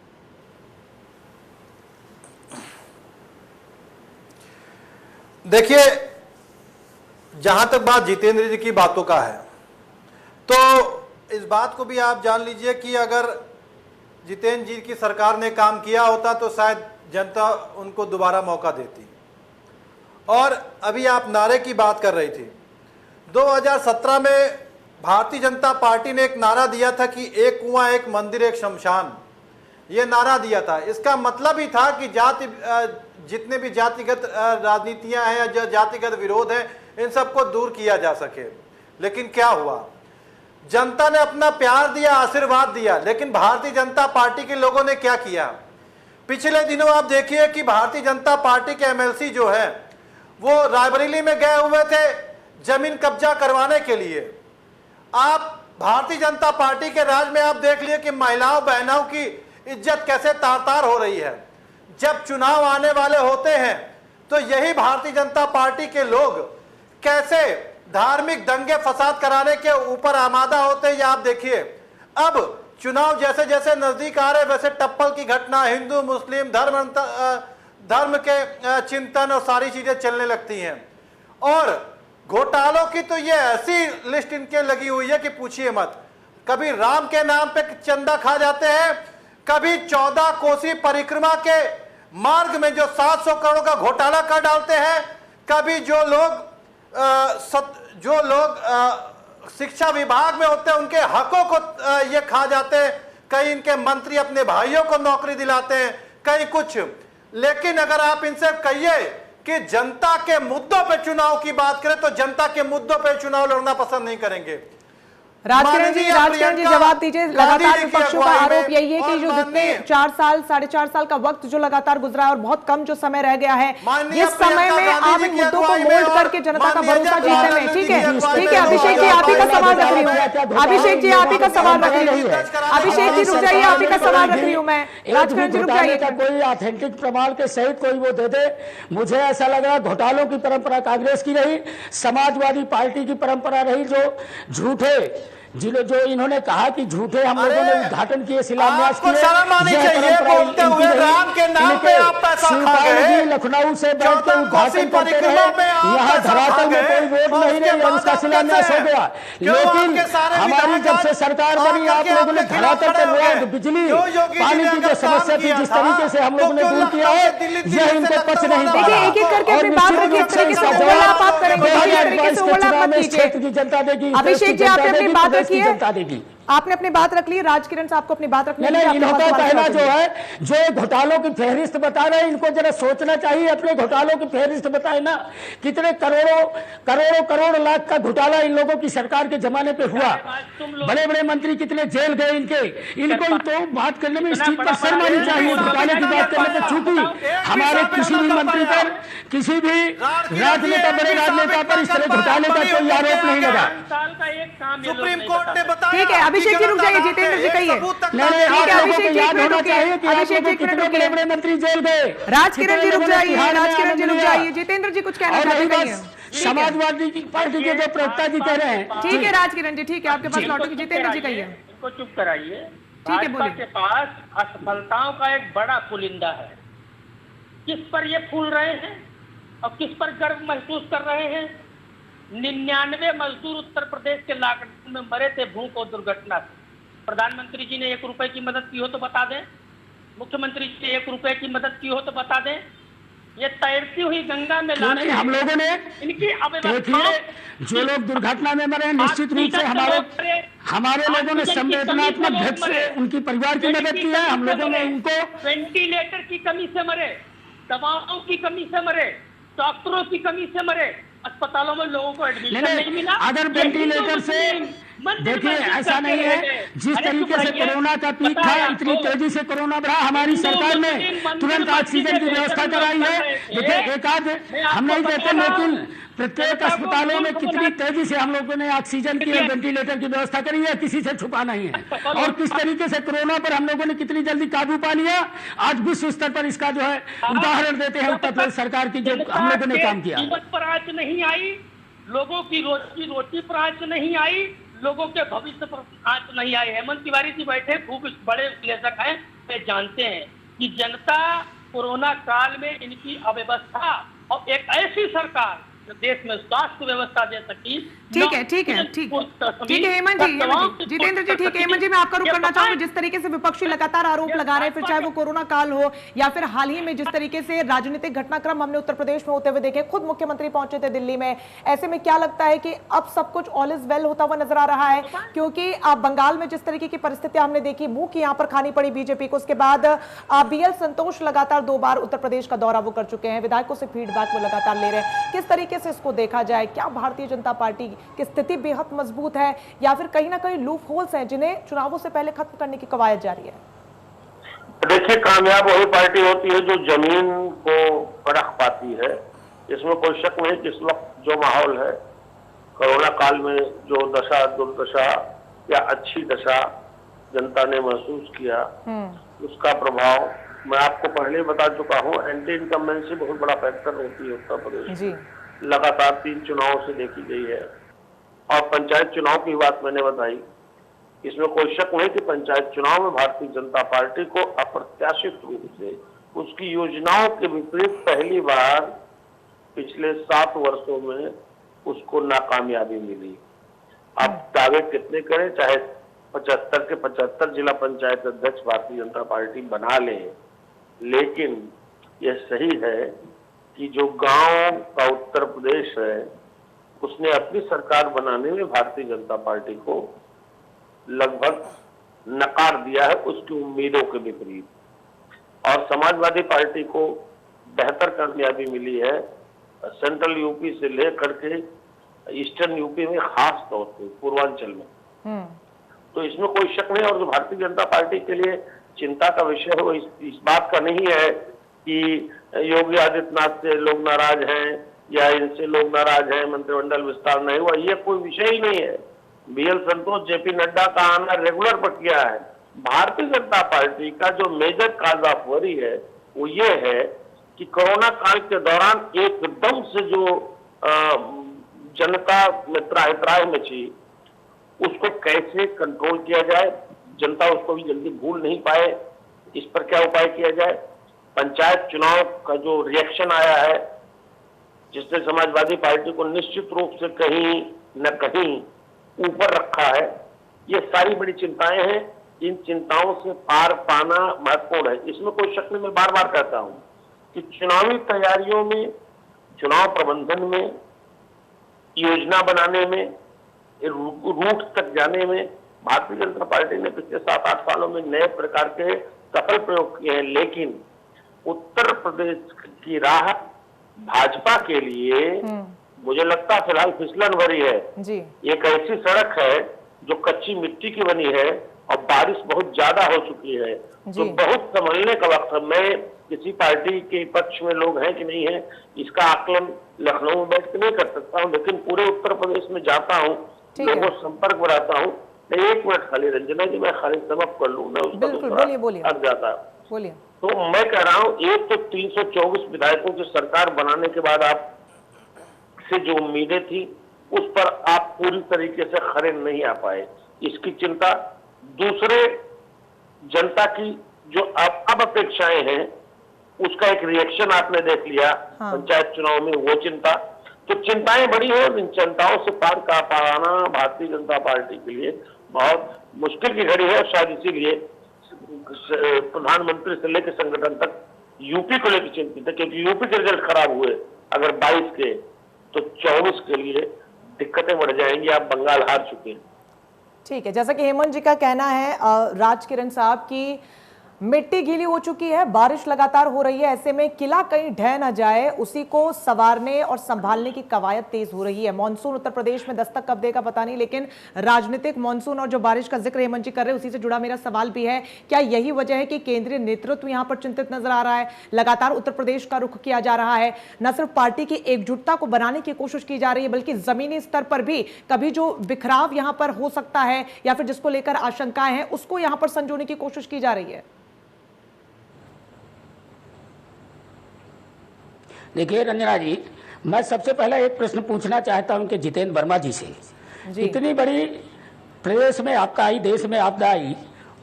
देखिए, जहां तक बात जितेंद्र जी की बातों का है, तो इस बात को भी आप जान लीजिए कि अगर जितेंद्र जी की सरकार ने काम किया होता तो शायद जनता उनको दोबारा मौका देती। और अभी आप नारे की बात कर रही थी, 2017 में भारतीय जनता पार्टी ने एक नारा दिया था कि एक कुआं, एक मंदिर, एक शमशान, ये नारा दिया था। इसका मतलब ही था कि जितने भी जातिगत राजनीतियां हैं या जातिगत विरोध हैं, इन सबको दूर किया जा सके। लेकिन क्या हुआ? जनता ने अपना प्यार दिया, आशीर्वाद दिया, लेकिन भारतीय जनता पार्टी के लोगों ने क्या किया? पिछले दिनों आप देखिए कि भारतीय जनता पार्टी के एमएलसी जो है वो रायबरेली में गए हुए थे जमीन कब्जा करवाने के लिए। आप भारतीय जनता पार्टी के राज में आप देख लिए कि महिलाओं बहनों की इज्जत कैसे तार-तार हो रही है। जब चुनाव आने वाले होते हैं तो यही भारतीय जनता पार्टी के लोग कैसे धार्मिक दंगे फसाद कराने के ऊपर आमादा होते हैं। आप देखिए, अब चुनाव जैसे जैसे नजदीक आ रहे वैसे टप्पल की घटना, हिंदू मुस्लिम धर्म के चिंतन और सारी चीजें चलने लगती हैं। और घोटालों की तो ये ऐसी लिस्ट इनके लगी हुई है कि पूछिए मत। कभी राम के नाम पे चंदा खा जाते हैं, कभी 14 कोसी परिक्रमा के मार्ग में जो 700 करोड़ का घोटाला कर डालते हैं, कभी जो लोग शिक्षा विभाग में होते हैं उनके हकों को ये खा जाते हैं, कई इनके मंत्री अपने भाइयों को नौकरी दिलाते हैं, कई कुछ। लेकिन अगर आप इनसे कहिए कि जनता के मुद्दों पे चुनाव की बात करें तो जनता के मुद्दों पे चुनाव लड़ना पसंद नहीं करेंगे। राजकिरण जी जवाब दीजिए। लगातार विपक्षों का आरोप यही है कि जो जितने 4 साल 4.5 साल का वक्त जो लगातार गुजरा है और बहुत कम जो समय रह गया है, इस समय में आप इन मुद्दों को मोल्ड करके जनता का भरोसा जीतने में, ठीक है अभिषेक जी आप ही का सवाल रख रही हूँ, अभिषेक जी आप ही का सवाल रख रही हूँ, अभिषेक जी रुक जाइए, आप ही का सवाल रख रही हूँ मैं। राजकिरण जी रुक जाइए। कोई ऑथेंटिक प्रमाण के सहित कोई वो दे दे। मुझे ऐसा लग रहा घोटालों की परंपरा कांग्रेस की रही, समाजवादी पार्टी की परंपरा रही, जो झूठे जो इन्होंने कहा कि झूठे हम लोगों ने उद्घाटन किए, शिलान्यास किए, बोलते हुए राम के नाम पे आप पैसा खा गए, लखनऊ से बैठ के उद्घाटन करते रहे, यहाँ धरातल में कोई वोट नहीं रही और उसका शिलान्यास हो गया। लेकिन हमारी जब से सरकार बनी आप लोगों ने धरातल पे रोड, बिजली, पानी की जो समस्या थी जिस तरीके से हम लोगों ने दूर किया है, यह इनके पक्ष नहीं पड़ा। एक एक करके अपनी बात रखिए, इस तरीके से ओवरलैप आप करेंगे, इस तरीके से ओवरलैप मत कीजिए। की जनता देगी, अभिषेक जी आपने अपनी बात की जनता देगी। आपने अपनी बात रख ली। राजकिरण साहब को अपनी बात रखनी नहीं, इनका कहना जो है, जो घोटालों की फहरिस्त बता रहे हैं, इनको जरा सोचना चाहिए, अपने घोटालों की फहरिस्त बताए ना, कितने करोड़ों लाख का घोटाला इन लोगों की सरकार के जमाने पे हुआ, बड़े बड़े मंत्री कितने जेल गए इनको तो बात करने में इस चीज पर शर्म आनी चाहिए, घोटाले की बात करने पर। चूंकि हमारे किसी भी मंत्री पर, किसी भी राजनेता, बड़े राजनेता पर इस तरह घोटाले का कोई आरोप नहीं लगा। सुप्रीम कोर्ट ने बताया। ठीक है अभिषेक जी रुक जाइए, जितेंद्र जी कहिए। ठीक है अभिषेक जी याद होना चाहिए कि अभिषेक जी कितने बड़े मंत्री जेल गए। राजकिरण जी रुक जाइए, राजकिरण जी रुक जाइए, जितेंद्र जी कुछ कहना चाहते हैं। समाजवादी पार्टी के जो प्रवक्ता जी कह रहे हैं। ठीक है राजकिरण जी, ठीक है आपके पास लौटेगी। जितेंद्र जी कहिए। इनको चुप कराइए। ठीक है भाजपा के पास असफलताओं का एक बड़ा पुलिंदा है। किस पर ये फूल रहे हैं और किस पर गर्व महसूस कर रहे हैं। 99 मजदूर उत्तर प्रदेश के लॉकडाउन में मरे थे भूख और दुर्घटना से। प्रधानमंत्री जी ने 1 रुपए की मदद की हो तो बता दें, मुख्यमंत्री जी ने 1 रुपए की मदद की हो तो बता दें। ये तैरती हुई गंगा में नहीं, हम लोगों ने इनकी देखिए जो लोग दुर्घटना में मरे निश्चित रूप से हमारे लोगों ने संवेदनात्मक भेद से उनकी परिवार की मदद की है। हम लोगों ने उनको वेंटिलेटर की कमी से मरे, दवाओं की कमी से मरे, डॉक्टरों की कमी से मरे, अस्पतालों में लोगों को एडमिशन नहीं मिला। अगर वेंटिलेटर से देखिए ऐसा नहीं है, जिस तरीके से कोरोना का पीक था, इतनी तेजी से कोरोना बढ़ा, हमारी सरकार ने तुरंत ऑक्सीजन की व्यवस्था कराई है। देखिए एक आध हम नहीं देते, लेकिन प्रत्येक अस्पतालों में कितनी तेजी से हम लोगों ने ऑक्सीजन की और वेंटिलेटर की व्यवस्था करी है, किसी से छुपा नहीं है। और किस तरीके से कोरोना पर हम लोगों ने कितनी जल्दी काबू पा लिया, आज विश्व स्तर पर इसका जो है उदाहरण देते हैं उत्तर प्रदेश सरकार की, जो हम लोगों ने काम किया। कीमत पर आंच नहीं आई, लोगों की रोटी पर आंच नहीं आई, लोगों के भविष्य पर आंच नहीं आई। हेमंत तिवारी जी बैठे खूब बड़े विश्लेषक हैं, वे जानते हैं कि जनता कोरोना काल में इनकी अव्यवस्था और एक ऐसी सरकार जो देश में स्वास्थ्य व्यवस्था दे सकी। ठीक है हेमंत जी, जितेंद्र जी ठीक है। हेमंत जी मैं आपका रुख करना चाहूंगी। जिस तरीके से विपक्षी लगातार आरोप लगा रहे हैं, फिर चाहे वो कोरोना काल हो या फिर हाल ही में जिस तरीके से राजनीतिक घटनाक्रम हमने उत्तर प्रदेश में होते हुए देखे, खुद मुख्यमंत्री पहुंचे थे दिल्ली में, ऐसे में क्या लगता है कि अब सब कुछ ऑल इज वेल होता हुआ नजर आ रहा है? क्योंकि आप बंगाल में जिस तरीके की परिस्थितियां हमने देखी, मुंह की यहाँ पर खानी पड़ी बीजेपी को, उसके बाद BL संतोष लगातार 2 बार उत्तर प्रदेश का दौरा वो कर चुके हैं, विधायकों से फीडबैक वो लगातार ले रहे हैं। किस तरीके से इसको देखा जाए? क्या भारतीय जनता पार्टी की स्थिति बेहद मजबूत है या फिर कहीं ना कहीं लूप होल्स हैं जिन्हें चुनावों से पहले खत्म करने की कवायद जारी है? देखिए, कामयाब वही पार्टी होती है जो जमीन को परख पाती है। इसमें कोई शक नहीं कि इस वक्त जो माहौल है, कोरोना काल में जो दशा दुर्दशा या अच्छी दशा जनता ने महसूस किया, उसका प्रभाव मैं आपको पहले बता चुका हूँ। एंटी इनकम्बेंसी बहुत बड़ा फैक्टर होती है उत्तर प्रदेश में, लगातार 3 चुनावों से देखी गई है। और पंचायत चुनाव की बात मैंने बताई, इसमें कोई शक नहीं कि पंचायत चुनाव में भारतीय जनता पार्टी को अप्रत्याशित रूप से उसकी योजनाओं के विपरीत पहली बार पिछले 7 वर्षों में उसको नाकामयाबी मिली। आप दावे कितने करें, चाहे 75 के 75 जिला पंचायत अध्यक्ष भारतीय जनता पार्टी बना ले, लेकिन यह सही है कि जो गांव का उत्तर प्रदेश है उसने अपनी सरकार बनाने में भारतीय जनता पार्टी को लगभग नकार दिया है, उसकी उम्मीदों के विपरीत। और समाजवादी पार्टी को बेहतर कामयाबी मिली है सेंट्रल यूपी से लेकर के ईस्टर्न यूपी में, खास तौर पे पूर्वांचल में। तो इसमें कोई शक नहीं। और जो भारतीय जनता पार्टी के लिए चिंता का विषय है वो इस बात का नहीं है कि योगी आदित्यनाथ से लोग नाराज हैं या इनसे लोग नाराज हैं, मंत्रिमंडल विस्तार नहीं हुआ, ये कोई विषय ही नहीं है। बीएल संतोष, जेपी नड्डा का आना रेगुलर प्रक्रिया है। भारतीय जनता पार्टी का जो मेजर काज ऑफ वरी है वो ये है कि कोरोना काल के दौरान एकदम से जो जनता में त्राहि मची, उसको कैसे कंट्रोल किया जाए, जनता उसको भी जल्दी भूल नहीं पाए, इस पर क्या उपाय किया जाए। पंचायत चुनाव का जो रिएक्शन आया है, जिसने समाजवादी पार्टी को निश्चित रूप से कहीं न कहीं ऊपर रखा है, ये सारी बड़ी चिंताएं हैं। इन चिंताओं से पार पाना महत्वपूर्ण है, इसमें कोई शक नहीं। मैं बार बार कहता हूं कि चुनावी तैयारियों में, चुनाव प्रबंधन में, योजना बनाने में, रूट तक जाने में भारतीय जनता पार्टी ने पिछले 7-8 सालों में नए प्रकार के सफल प्रयोग किए हैं। लेकिन उत्तर प्रदेश की राह भाजपा के लिए मुझे लगता है फिलहाल फिसलन भरी है जी। एक ऐसी सड़क है जो कच्ची मिट्टी की बनी है और बारिश बहुत ज्यादा हो चुकी है, तो बहुत संभलने का वक्त है। मैं किसी पार्टी के पक्ष में लोग हैं कि नहीं है इसका आकलन लखनऊ में बैठ के नहीं कर सकता हूँ, लेकिन पूरे उत्तर प्रदेश में जाता हूँ, लोगों से संपर्क में रहता हूँ। एक मिनट खाली रंजना जी, मैं खाली समाप्त कर लूँ, मैं उसका दूसरा जाता बोलिए। तो मैं कह रहा हूँ, एक तो 324 विधायकों की सरकार बनाने के बाद आप से जो उम्मीदें थी उस पर आप पूरी तरीके से खरे नहीं आ पाए, इसकी चिंता। दूसरे, जनता की जो अब अपेक्षाएं हैं उसका एक रिएक्शन आपने देख लिया पंचायत चुनाव में, वो चिंता। तो चिंताएं बड़ी हैं और इन चिंताओं से पार का पाना भारतीय जनता पार्टी के लिए बहुत मुश्किल की घड़ी है। शायद इसीलिए प्रधानमंत्री से लेकर संगठन तक यूपी को लेकर चिंतित है, क्योंकि यूपी के रिजल्ट खराब हुए अगर 22 के, तो 24 के लिए दिक्कतें बढ़ जाएंगी। आप बंगाल हार चुके हैं। ठीक है, जैसा कि हेमंत जी का कहना है, राजकिरण साहब की मिट्टी गीली हो चुकी है, बारिश लगातार हो रही है, ऐसे में किला कहीं ढह ना जाए उसी को संवारने और संभालने की कवायद तेज हो रही है। मॉनसून उत्तर प्रदेश में दस्तक कब देगा पता नहीं, लेकिन राजनीतिक मॉनसून और जो बारिश का जिक्र हेमंत जी कर रहे हैं उसी से जुड़ा मेरा सवाल भी है, क्या यही वजह है कि केंद्रीय नेतृत्व यहां पर चिंतित नजर आ रहा है? लगातार उत्तर प्रदेश का रुख किया जा रहा है, न सिर्फ पार्टी की एकजुटता को बनाने की कोशिश की जा रही है बल्कि जमीनी स्तर पर भी कभी जो बिखराव यहां पर हो सकता है या फिर जिसको लेकर आशंकाएं हैं उसको यहां पर संजोने की कोशिश की जा रही है। देखिए रंजना जी, मैं सबसे पहले एक प्रश्न पूछना चाहता हूं कि जितेंद्र वर्मा जी से, इतनी बड़ी प्रदेश में आपदा आई, देश में आपदा आई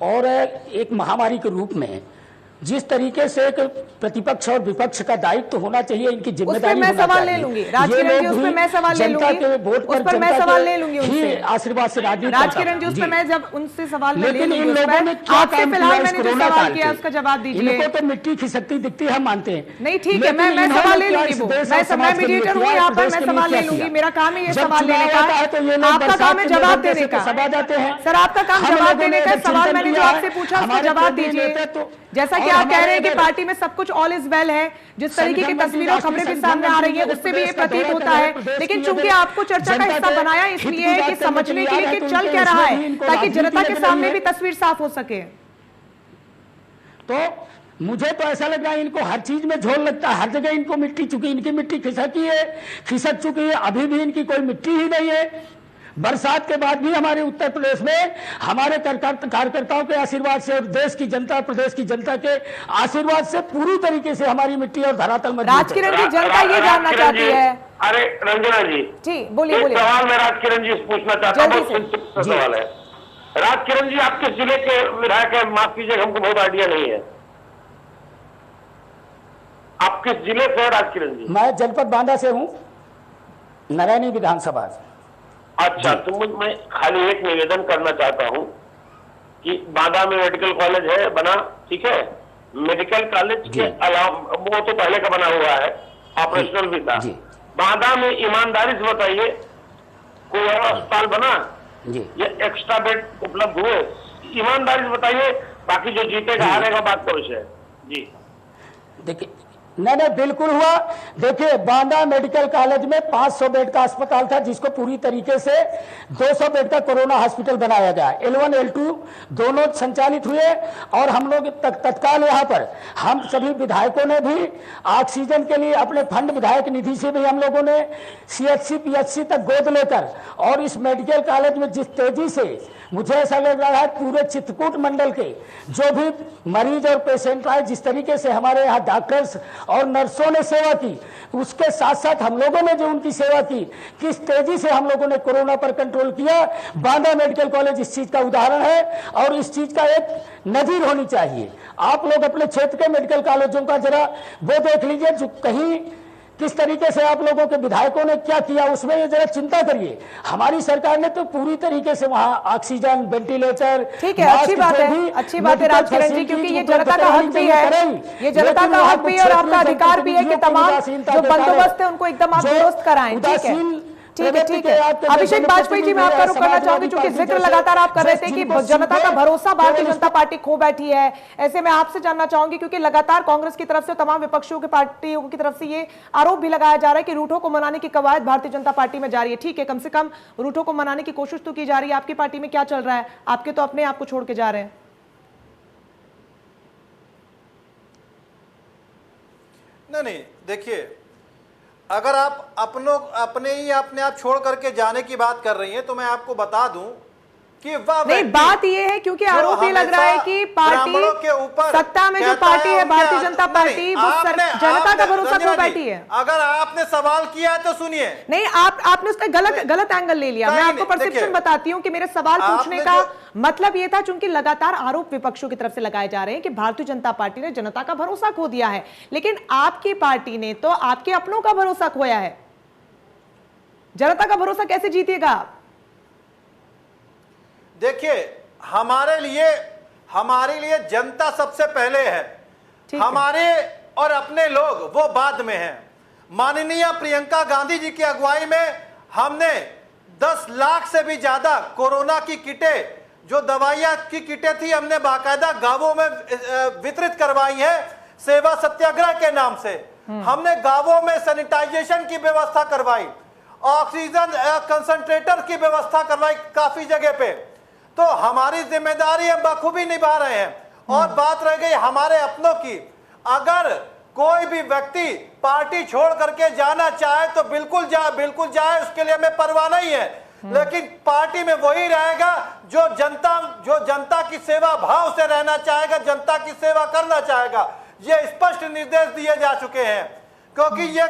और एक महामारी के रूप में जिस तरीके से एक प्रतिपक्ष और विपक्ष का दायित्व होना चाहिए, इनकी जिम्मेदारी मैं सवाल ले लूंगी राजकिरण जी, उस पर मैं सवाल ले लूंगी, उस पर मैं सवाल ले लूंगी उनसे, आशीर्वाद से राजकिरण जी, उस पर मैं जब उनसे सवाल ले लूंगी, आपसे फिलहाल मैंने जो सवाल किया उसका जवाब दीजिए। इनको तो मिट्टी खिसकती दिखती है, हम मानते हैं। नहीं ठीक है, मैं सवाल ले लूंगी, मैं मीडिएटर हूँ यहाँ पर, मैं सवाल ले लूंगी, मेरा काम है ये सवाल लेने का, आपका काम है जवाब देने का। सर आपका काम जवाब देने का, सवाल मैंने जो आपसे पूछा उसका जवाब दीजिए। जैसा कि आप कह रहे हैं कि पार्टी में सब कुछ ऑल इज वेल है, जिस तरीके की तस्वीरें और खबरें भी सामने आ रही है उससे भी ये प्रतीत होता है, लेकिन चूंकि आपको चर्चा का हिस्सा बनाया इसलिए है कि समझने के लिए कि चल क्या रहा है ताकि जनता के सामने भी तस्वीर साफ हो सके। तो मुझे तो ऐसा लग रहा है इनको हर चीज में झोल लगता है, हर जगह इनको मिट्टी चुकी, इनकी मिट्टी खिसक चुकी है, अभी भी इनकी कोई मिट्टी ही नहीं है। बरसात के बाद भी हमारे उत्तर प्रदेश में हमारे कार्यकर्ताओं के आशीर्वाद से और देश की जनता, प्रदेश की जनता के आशीर्वाद से पूरी तरीके से हमारी मिट्टी और धरातल में राजकिरण जी जनता ये जानना चाहती है। अरे रंजना जी बोलिए सवाल मैं राजकिरण जी से पूछना चाहता हूँ, बहुत सवाल है। राजकिरण जी आप किस जिले के विधायक है? माफ कीजिएगा हमको बहुत आइडिया नहीं है, आप किस जिले से हैं राजकिरण जी? मैं जनपद बांदा से हूँ, नारायणी विधानसभा। अच्छा, तो मैं खाली एक निवेदन करना चाहता हूं कि बांदा में मेडिकल कॉलेज है बना, ठीक है, मेडिकल कॉलेज के अलावा वो तो पहले का बना हुआ है, ऑपरेशनल भी था। बांदा में ईमानदारी से बताइए कोई और अस्पताल बना या एक्स्ट्रा बेड उपलब्ध हुए? ईमानदारी से बताइए, बाकी जो जीतेगा हारेगा बात का विषय है। जी देखिए, नहीं बिल्कुल हुआ। देखिए, बांदा मेडिकल कॉलेज में 500 बेड का अस्पताल था, जिसको पूरी तरीके से 200 बेड का कोरोना हॉस्पिटल बनाया गया। L1 L2 दोनों संचालित हुए और हम लोग तत्काल यहाँ पर हम सभी विधायकों ने भी ऑक्सीजन के लिए अपने फंड, विधायक निधि से भी हम लोगों ने CHC PHC तक गोद लेकर, और इस मेडिकल कॉलेज में जिस तेजी से मुझे ऐसा लग रहा है पूरे चित्रकूट मंडल के जो भी मरीज और पेशेंट आए, जिस तरीके से हमारे यहाँ डॉक्टर्स और नर्सों ने सेवा की, उसके साथ साथ हम लोगों ने जो उनकी सेवा की, किस तेजी से हम लोगों ने कोरोना पर कंट्रोल किया। बांदा मेडिकल कॉलेज इस चीज का उदाहरण है और इस चीज का एक नजीर होनी चाहिए। आप लोग अपने क्षेत्र के मेडिकल कॉलेजों का जरा वो देख लीजिए, जो कहीं किस तरीके से आप लोगों के विधायकों ने क्या किया, उसमें ये जरा चिंता करिए। हमारी सरकार ने तो पूरी तरीके से वहाँ ऑक्सीजन, वेंटिलेटर, ठीक है, अच्छी बात है राजकिरण जी, क्योंकि ये जनता का हक भी है, ये जनता का हक भी और आपका अधिकार भी है कि तमाम जो बंदोबस्त है उनको एकदम आप दुरुस्त कराएं। ठीक है, ठीक है। अभिषेक बाजपेयी जी, मैं आपका रुख करना चाहूंगी, क्योंकि जिक्र लगातार आप कर रहे थे कि जनता का भरोसा भारतीय जनता पार्टी खो बैठी है। ऐसे में आपसे जानना चाहूंगी, क्योंकि लगातार कांग्रेस की तरफ से, तमाम विपक्षियों की पार्टियों की तरफ से ये आरोप भी लगाया जा रहा है कि रूठों को मनाने की कवायद भारतीय जनता पार्टी में जारी है। ठीक है, कम से कम रूठों को मनाने की कोशिश तो की जा रही है। आपकी पार्टी में क्या चल रहा है? आपके तो अपने आप को छोड़ के जा रहे हैं। नहीं, देखिए, अगर आप अपने आप छोड़ करके जाने की बात कर रही हैं, तो मैं आपको बता दूं कि नहीं, बात ये है क्योंकि आरोप ये लग रहा है कि पार्टी के ऊपर सत्ता में जो पार्टी है भारतीय जनता पार्टी, वो जनता का भरोसा खो बैठी है। अगर आपने सवाल किया है तो सुनिए। नहीं, आपने उसका गलत एंगल ले लिया। मैं आपको परसेप्शन बताती हूँ कि मेरे सवाल पूछने का मतलब ये था, चूंकि लगातार आरोप विपक्षों की तरफ से लगाए जा रहे हैं कि भारतीय जनता पार्टी ने जनता का भरोसा खो दिया है, लेकिन आपकी पार्टी ने तो आपके अपनों का भरोसा खोया है। जनता का भरोसा कैसे जीतिएगा आप? देखिए, हमारे लिए जनता सबसे पहले है, हमारे और अपने लोग वो बाद में हैं। माननीय प्रियंका गांधी जी की अगुवाई में हमने 10 लाख से भी ज्यादा कोरोना की किटें, जो दवाइयां की किटें थी, हमने बाकायदा गांवों में वितरित करवाई है सेवा सत्याग्रह के नाम से। हमने गांवों में सैनिटाइजेशन की व्यवस्था करवाई, ऑक्सीजन कंसंट्रेटर की व्यवस्था करवाई काफी जगह पे। तो हमारी जिम्मेदारी हम बखूबी निभा रहे हैं। और बात रह गई हमारे अपनों की, अगर कोई भी व्यक्ति पार्टी छोड़ करके जाना चाहे तो बिल्कुल जाए, उसके लिए हमें परवाह नहीं है, लेकिन पार्टी में वही रहेगा जो जनता की सेवा भाव से रहना चाहेगा, जनता की सेवा करना चाहेगा। ये स्पष्ट निर्देश दिए जा चुके हैं, क्योंकि ये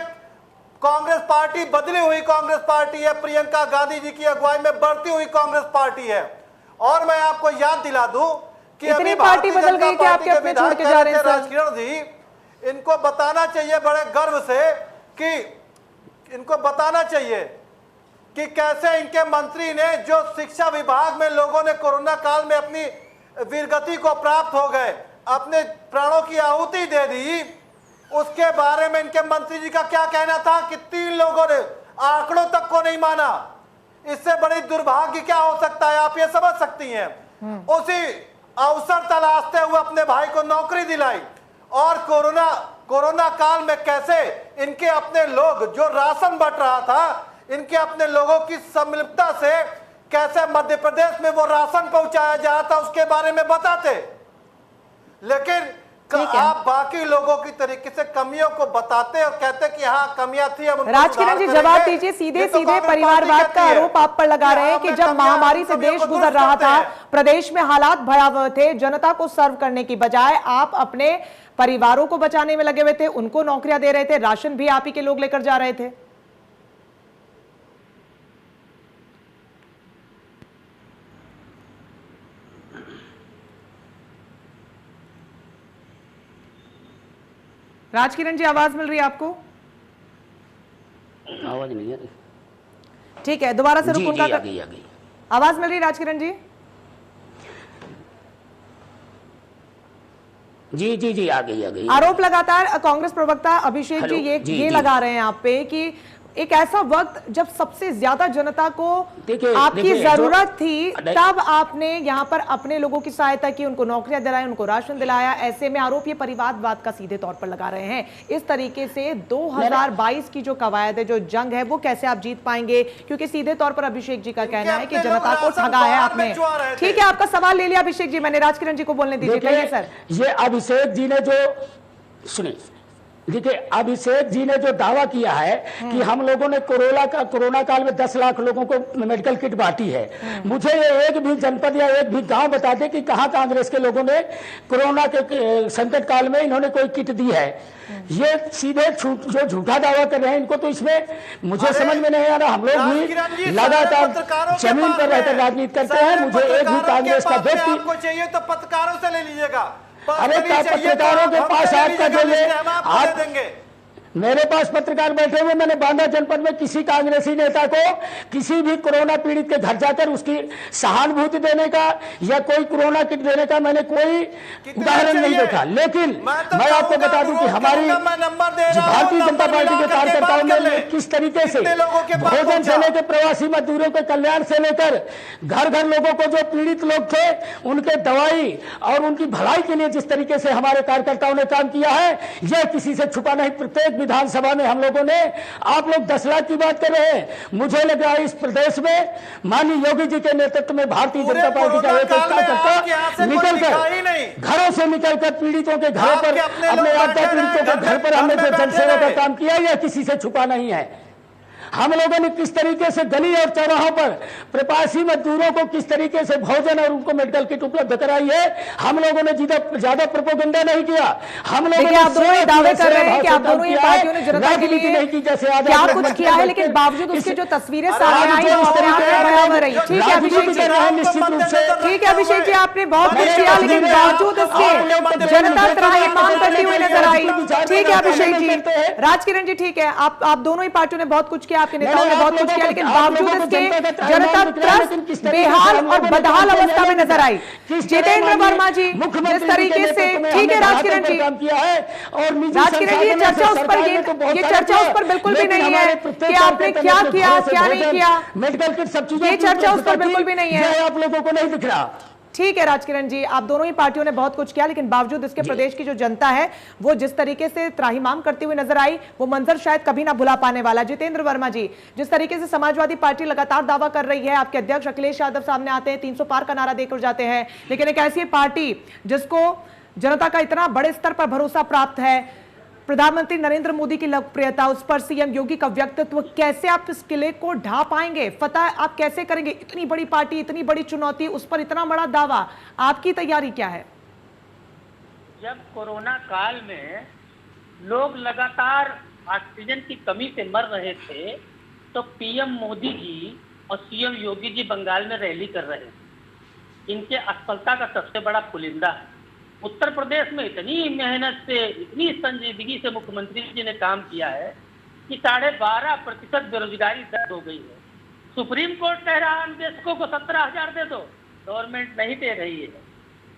कांग्रेस पार्टी बदली हुई कांग्रेस पार्टी है, प्रियंका गांधी जी की अगुवाई में बढ़ती हुई कांग्रेस पार्टी है। और मैं आपको याद दिला दूं कि अभी पार्टी बदल गई कि आपके अपने छोड़ के जा रहे हैं राजकिरण जी, इनको बताना चाहिए बड़े गर्व से कि कैसे इनके मंत्री ने, जो शिक्षा विभाग में लोगों ने कोरोना काल में अपनी वीरगति को प्राप्त हो गए, अपने प्राणों की आहुति दे दी, उसके बारे में इनके मंत्री जी का क्या कहना था कि 3 लोगों ने आंकड़ों तक को नहीं माना। इससे बड़ी दुर्भाग्य क्या हो सकता है, आप ये समझ सकती हैं। उसी अवसर तलाशते हुए अपने भाई को नौकरी दिलाई, और कोरोना काल में कैसे इनके अपने लोग, जो राशन बंट रहा था, इनके अपने लोगों की सम्मिलितता से कैसे मध्य प्रदेश में वो राशन पहुंचाया जा रहा था, उसके बारे में बताते। लेकिन आप बाकी लोगों की तरीके से कमियों को बताते और कहते कि हाँ कमियां थी, हम राजकिरण जी जवाब दीजिए। सीधे परिवारवाद का आरोप आप पर लगा रहे हैं कि जब महामारी से देश गुजर रहा था, प्रदेश में हालात भयावह थे, जनता को सर्व करने की बजाय आप अपने परिवारों को बचाने में लगे हुए थे, उनको नौकरियां दे रहे थे, राशन भी आप ही के लोग लेकर जा रहे थे। राजकिरण जी, आवाज मिल रही है आपको? आवाज नहीं है। ठीक है, दोबारा से रुकूंगा। आ गई। आवाज मिल रही है राजकिरण जी? जी जी जी, आ गई। आरोप लगातार कांग्रेस प्रवक्ता अभिषेक जी हेलो, जी, ये जी। लगा रहे हैं आप पे कि एक ऐसा वक्त जब सबसे ज्यादा जनता को देखिए, आपकी देखिए, जरूरत थी, नहीं। तब आपने यहाँ पर अपने लोगों की सहायता की, उनको नौकरियां दिलाई, उनको राशन दिलाया। ऐसे में आरोप ये परिवारवाद का सीधे तौर पर लगा रहे हैं। इस तरीके से 2022 की जो कवायद है, जो जंग है, वो कैसे आप जीत पाएंगे? क्योंकि सीधे तौर पर अभिषेक जी का कहना है कि जनता को ठगा है आपने। ठीक है, आपका सवाल ले लिया अभिषेक जी, मैंने राजकिरण जी को बोलने दीजिए। कहिए सर। ये अभिषेक जी ने जो सुनिए, देखिए अभिषेक जी ने जो दावा किया है कि हम लोगों ने कोरोना काल में 10 लाख लोगों को मेडिकल किट बांटी है, मुझे ये एक भी जनपद या एक भी गांव बता दे कि कहां कांग्रेस के लोगों ने कोरोना के संकट काल में इन्होंने कोई किट दी है। ये सीधे जो झूठा दावा कर रहे हैं, इनको तो इसमें मुझे समझ में नहीं आ रहा। हम लोग भी लगातार जमीन पर रहकर राजनीति करते हैं। मुझे एक भी कांग्रेस का व्यक्ति चाहिए तो पत्रकारों से ले लीजिएगा। अरे पत्रकारों के पास आपका जो ये आप देंगे, मेरे पास पत्रकार बैठे हुए, मैंने बांदा जनपद में किसी कांग्रेसी नेता को किसी भी कोरोना पीड़ित के घर जाकर उसकी सहानुभूति देने का या कोई कोरोना किट देने का मैंने कोई उदाहरण नहीं देखा। लेकिन मैं आपको बता दूं कि हमारी भारतीय जनता पार्टी के कार्यकर्ताओं ने किस तरीके से भोजन से लेकर प्रवासी मजदूरों के कल्याण से लेकर घर घर लोगों को जो पीड़ित लोग थे उनके दवाई और उनकी भलाई के लिए जिस तरीके से हमारे कार्यकर्ताओं ने काम किया है, यह किसी से छुपा नहीं। प्रत्येक विधानसभा में हम लोगों ने, आप लोग 10 लाख की बात कर रहे हैं, मुझे लग रहा है इस प्रदेश में माननीय योगी जी के नेतृत्व में भारतीय जनता पार्टी का एक कार्यकर्ता निकलकर घरों से निकलकर पीड़ितों के घरों पर, अपने आपदा पीड़ितों के घर पर हमने जो जनसेवा का काम किया, यह किसी से छुपा नहीं है। हम लोगों ने किस तरीके से गली और चौराहों पर प्रवासी मजदूरों को किस तरीके से भोजन और उनको मेडिकल किट उपलब्ध कराई है, हम लोगों ने ज्यादा प्रोपेगेंडा नहीं किया। हम लोगों ने आप दोनों ये दावे कर रहे हैं कि आप दोनों ही पार्टियों ने जनता के लिए नहीं की जैसे क्या कुछ किया है, लेकिन बावजूद उसके जो तस्वीरें सामने आई वो अपने आप में बराबर रही। ठीक है अभिषेक जी, निश्चित रूप से ठीक है अभिषेक जी, आपने बहुत कुछ किया, लेकिन बावजूद इसके जनता त्राहिमाम करती हुई नजर आई। ठीक है अभिषेक जी, राजकिरण जी, ठीक है, आप दोनों ही पार्टियों ने बहुत कुछ किया, आपके नेताओं ने बहुत कुछ किया, लेकिन बावजूद इसके जनता त्रस्त, बेहाल और बदहाल अवस्था में नजर आई। जितेंद्र वर्मा जी जिस तरीके से, ठीक है राजकिरण जी, राजकिरण जी, ये चर्चा उस पर बिल्कुल भी नहीं है कि आपने क्या किया क्या नहीं किया, मेडिकल किट सब चीजें, ये चर्चा उस पर बिल्कुल भी नहीं है। आप लोगों को नहीं दिख रहा। ठीक है राजकिरण जी, आप दोनों ही पार्टियों ने बहुत कुछ किया, लेकिन बावजूद इसके प्रदेश की जो जनता है वो जिस तरीके से त्राहिमाम करती हुई नजर आई, वो मंजर शायद कभी ना भुला पाने वाला। जितेंद्र वर्मा जी, जिस तरीके से समाजवादी पार्टी लगातार दावा कर रही है, आपके अध्यक्ष अखिलेश यादव सामने आते हैं, 300 पार का नारा देकर जाते हैं, लेकिन एक ऐसी पार्टी जिसको जनता का इतना बड़े स्तर पर भरोसा प्राप्त है, प्रधानमंत्री नरेंद्र मोदी की लोकप्रियता, उस पर सीएम योगी का व्यक्तित्व, कैसे आप इस किले को ढा पाएंगे? फतह आप कैसे करेंगे? इतनी बड़ी पार्टी, इतनी बड़ी चुनौती, उस पर इतना बड़ा दावा, आपकी तैयारी क्या है? जब कोरोना काल में लोग लगातार ऑक्सीजन की कमी से मर रहे थे, तो पीएम मोदी जी और सीएम योगी जी बंगाल में रैली कर रहे थे। इनके असफलता का सबसे बड़ा पुलिंदा है। उत्तर प्रदेश में इतनी मेहनत से, इतनी संजीदगी से मुख्यमंत्री जी ने काम किया है कि 12.5% बेरोजगारी दर हो गई है। सुप्रीम कोर्ट कह रहा है अन्वेषकों को 17,000 दे दो, गवर्नमेंट नहीं दे रही है।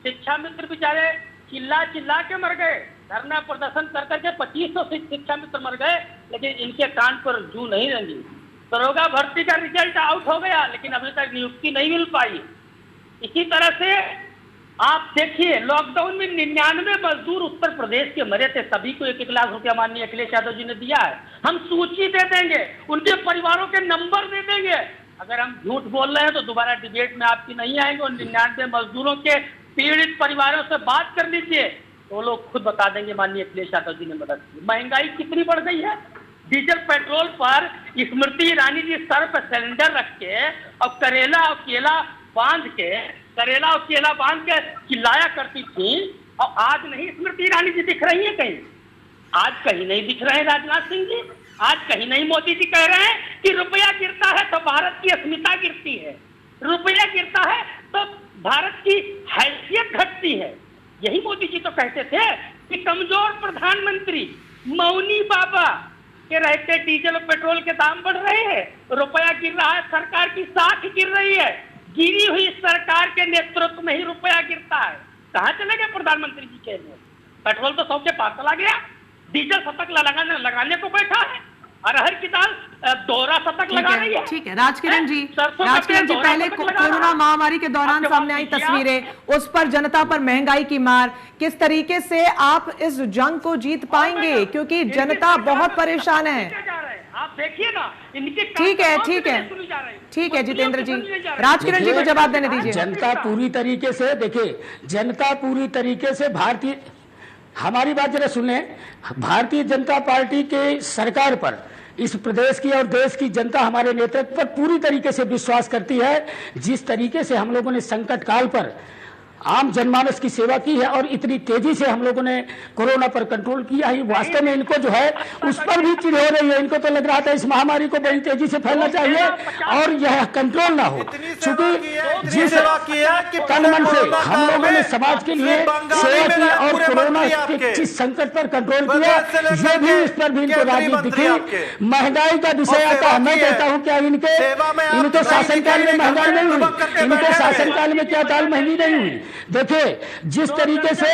शिक्षा मित्र बेचारे चिल्ला चिल्ला के मर गए, धरना प्रदर्शन कर करके 2500 शिक्षा मित्र मर गए, लेकिन इनके कान पर जू नहीं रंगी। दरोगा भर्ती का रिजल्ट आउट हो गया, लेकिन अभी तक नियुक्ति नहीं मिल पाई। इसी तरह से आप देखिए, लॉकडाउन में 99 मजदूर उत्तर प्रदेश के मरे थे, सभी को 1-1 लाख रुपया माननीय अखिलेश यादव जी ने दिया है। हम सूची दे देंगे, उनके परिवारों के नंबर दे देंगे। अगर हम झूठ बोल रहे हैं तो दोबारा डिबेट में आपकी नहीं आएंगे। और 99 मजदूरों के पीड़ित परिवारों से बात कर लीजिए, तो लोग खुद बता देंगे माननीय अखिलेश यादव जी ने मदद की। महंगाई कितनी बढ़ गई है, डीजल पेट्रोल पर स्मृति ईरानी जी सर पर सिलेंडर रख के और करेला और केला बांध के चिल्लाया करती थी, और आज नहीं स्मृति ईरानी जी दिख रही है कहीं? आज कहीं नहीं दिख रहे हैं राजनाथ सिंह जी, आज कहीं नहीं मोदी जी कह रहे हैं कि रुपया गिरता है तो भारत की अस्मिता गिरती है, रुपया गिरता है तो भारत की हैसियत घटती है। यही मोदी जी तो कहते थे कि कमजोर प्रधानमंत्री मौनी बाबा के रहते डीजल और पेट्रोल के दाम बढ़ रहे हैं, रुपया गिर रहा है, सरकार की साख गिर रही है। गिरी हुई सरकार के नेतृत्व में ही रुपया गिरता है। कहाँ चले गए प्रधानमंत्री जी के लिए? पेट्रोल तो 100 के पार चला गया, डीजल शतक लगाने को बैठा है, अरहर की दाल दोहरा शतक लगा रही है। ठीक है राजकिरण जी, पहले कोरोना महामारी के दौरान सामने आई तस्वीरें, उस पर जनता पर महंगाई की मार, किस तरीके से आप इस जंग को जीत पाएंगे, क्योंकि जनता बहुत परेशान है। आप देखिए ना इनके। ठीक है जितेंद्र जी, राजकिरण जी को जवाब देने दीजिए। जनता पूरी तरीके से, देखिए जनता पूरी तरीके से भारतीय, हमारी बात जरा सुने, भारतीय जनता पार्टी के सरकार पर इस प्रदेश की और देश की जनता हमारे नेतृत्व पर पूरी तरीके से विश्वास करती है। जिस तरीके से हम लोगों ने संकट काल पर आम जनमानस की सेवा की है और इतनी तेजी से हम लोगों ने कोरोना पर कंट्रोल किया है, वास्तव में इनको जो है उस पर भी चिढ़ हो रही है। इनको तो लग रहा था इस महामारी को बड़ी तेजी से फैलना चाहिए और यह कंट्रोल ना हो, क्योंकि जिस तन मन से हम लोगों ने समाज के लिए सेवा की और कोरोना के जिस संकट पर कंट्रोल किया, ये भी इस पर भी इनको राजनीति दिखी। महंगाई का विषय आता है, मैं कहता हूँ क्या इनके शासनकाल में महंगाई नहीं हुई? इनके शासनकाल में क्या दाल महंगी नहीं हुई? देखिए जिस तरीके से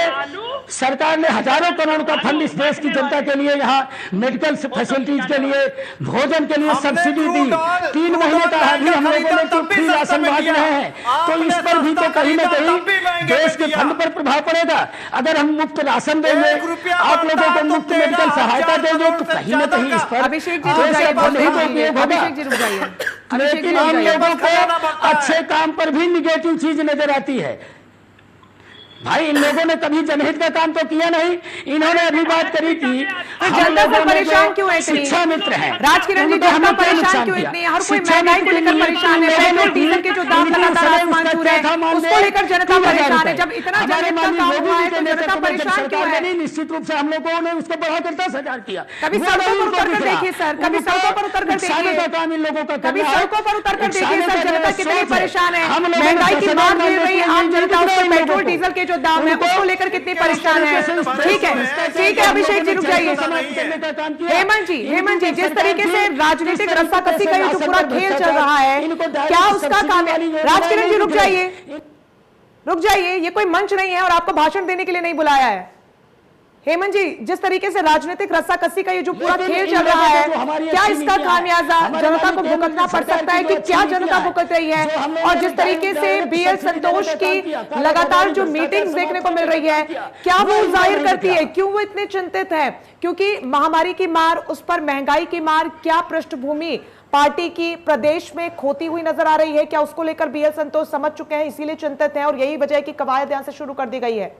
सरकार ने हजारों करोड़ का फंड इस देश की जनता के लिए, यहाँ मेडिकल फैसिलिटीज के लिए, भोजन के लिए सब्सिडी दी, 3 महीने का अभी हम लोगों ने फ्री राशन बांट रहे हैं, तो इस पर भी तो कहीं ना कहीं देश के फंड पर प्रभाव पड़ेगा। अगर हम मुफ्त राशन देंगे, आप लोगों को मुफ्त मेडिकल सहायता देंगे, तो कहीं ना कहीं इस पर अभिषेक जी रुक जाइए, लेकिन हम लोगों को अच्छे काम पर भी निगेटिव चीज नजर आती है। भाई इन लोगों ने कभी जनहित का काम तो किया नहीं। इन्होंने अभी बात करी थी जनता से परेशान क्यों है? शिक्षा मित्र हैं राजकिरण जी, जनता परेशान क्यों इतनी? हर कोई महंगाई को लेकर परेशान है, पेट्रोल डीजल के जो दाम लगातार आसमान छू रहे हैं उसको लेकर जनता परेशान है। जब इतना जनहित का काम हुआ है तो जनता परेशान क्यों है? निश्चित रूप से हम लोगों ने उसको बढ़ाकर 10,000 किया। कभी सड़कों पर उतर कर देखिए सर, कभी सड़कों पर उतर कर देखिए, काम इन लोगों का कभी सड़कों पर उतर कर देखिए सर, जनता कितनी परेशान है। महंगाई की मार मिल रही है आम जनता, उस पर पेट्रोल डीजल के जो दाम है उसको लेकर कितनी परेशान है। ठीक है अभिषेक जी रुक जाइए। हेमंत जी, जिस तरीके से राजनीतिक रस्साकसी का ये जो पूरा खेल चल रहा है, क्या उसका काम है? राजकिरण जी रुक जाइए, ये कोई मंच नहीं है और आपको भाषण देने के लिए नहीं बुलाया है। हेमंत जी, जिस तरीके से राजनीतिक रस्साकसी का ये जो पूरा खेल चल रहा है, क्या इसका खामियाजा जनता को भुगतना पड़ सकता है कि क्या जनता भुगत रही है? और जिस तरीके से BL संतोष की लगातार जो मीटिंग्स देखने को मिल रही है, क्या वो जाहिर करती है क्यों वो इतने चिंतित है? क्योंकि महामारी की मार, उस पर महंगाई की मार, क्या पृष्ठभूमि पार्टी की प्रदेश में खोती हुई नजर आ रही है? क्या उसको लेकर BL संतोष समझ चुके हैं, इसीलिए चिंतित हैं और यही वजह है कि कवायद यहां से शुरू कर दी गई है?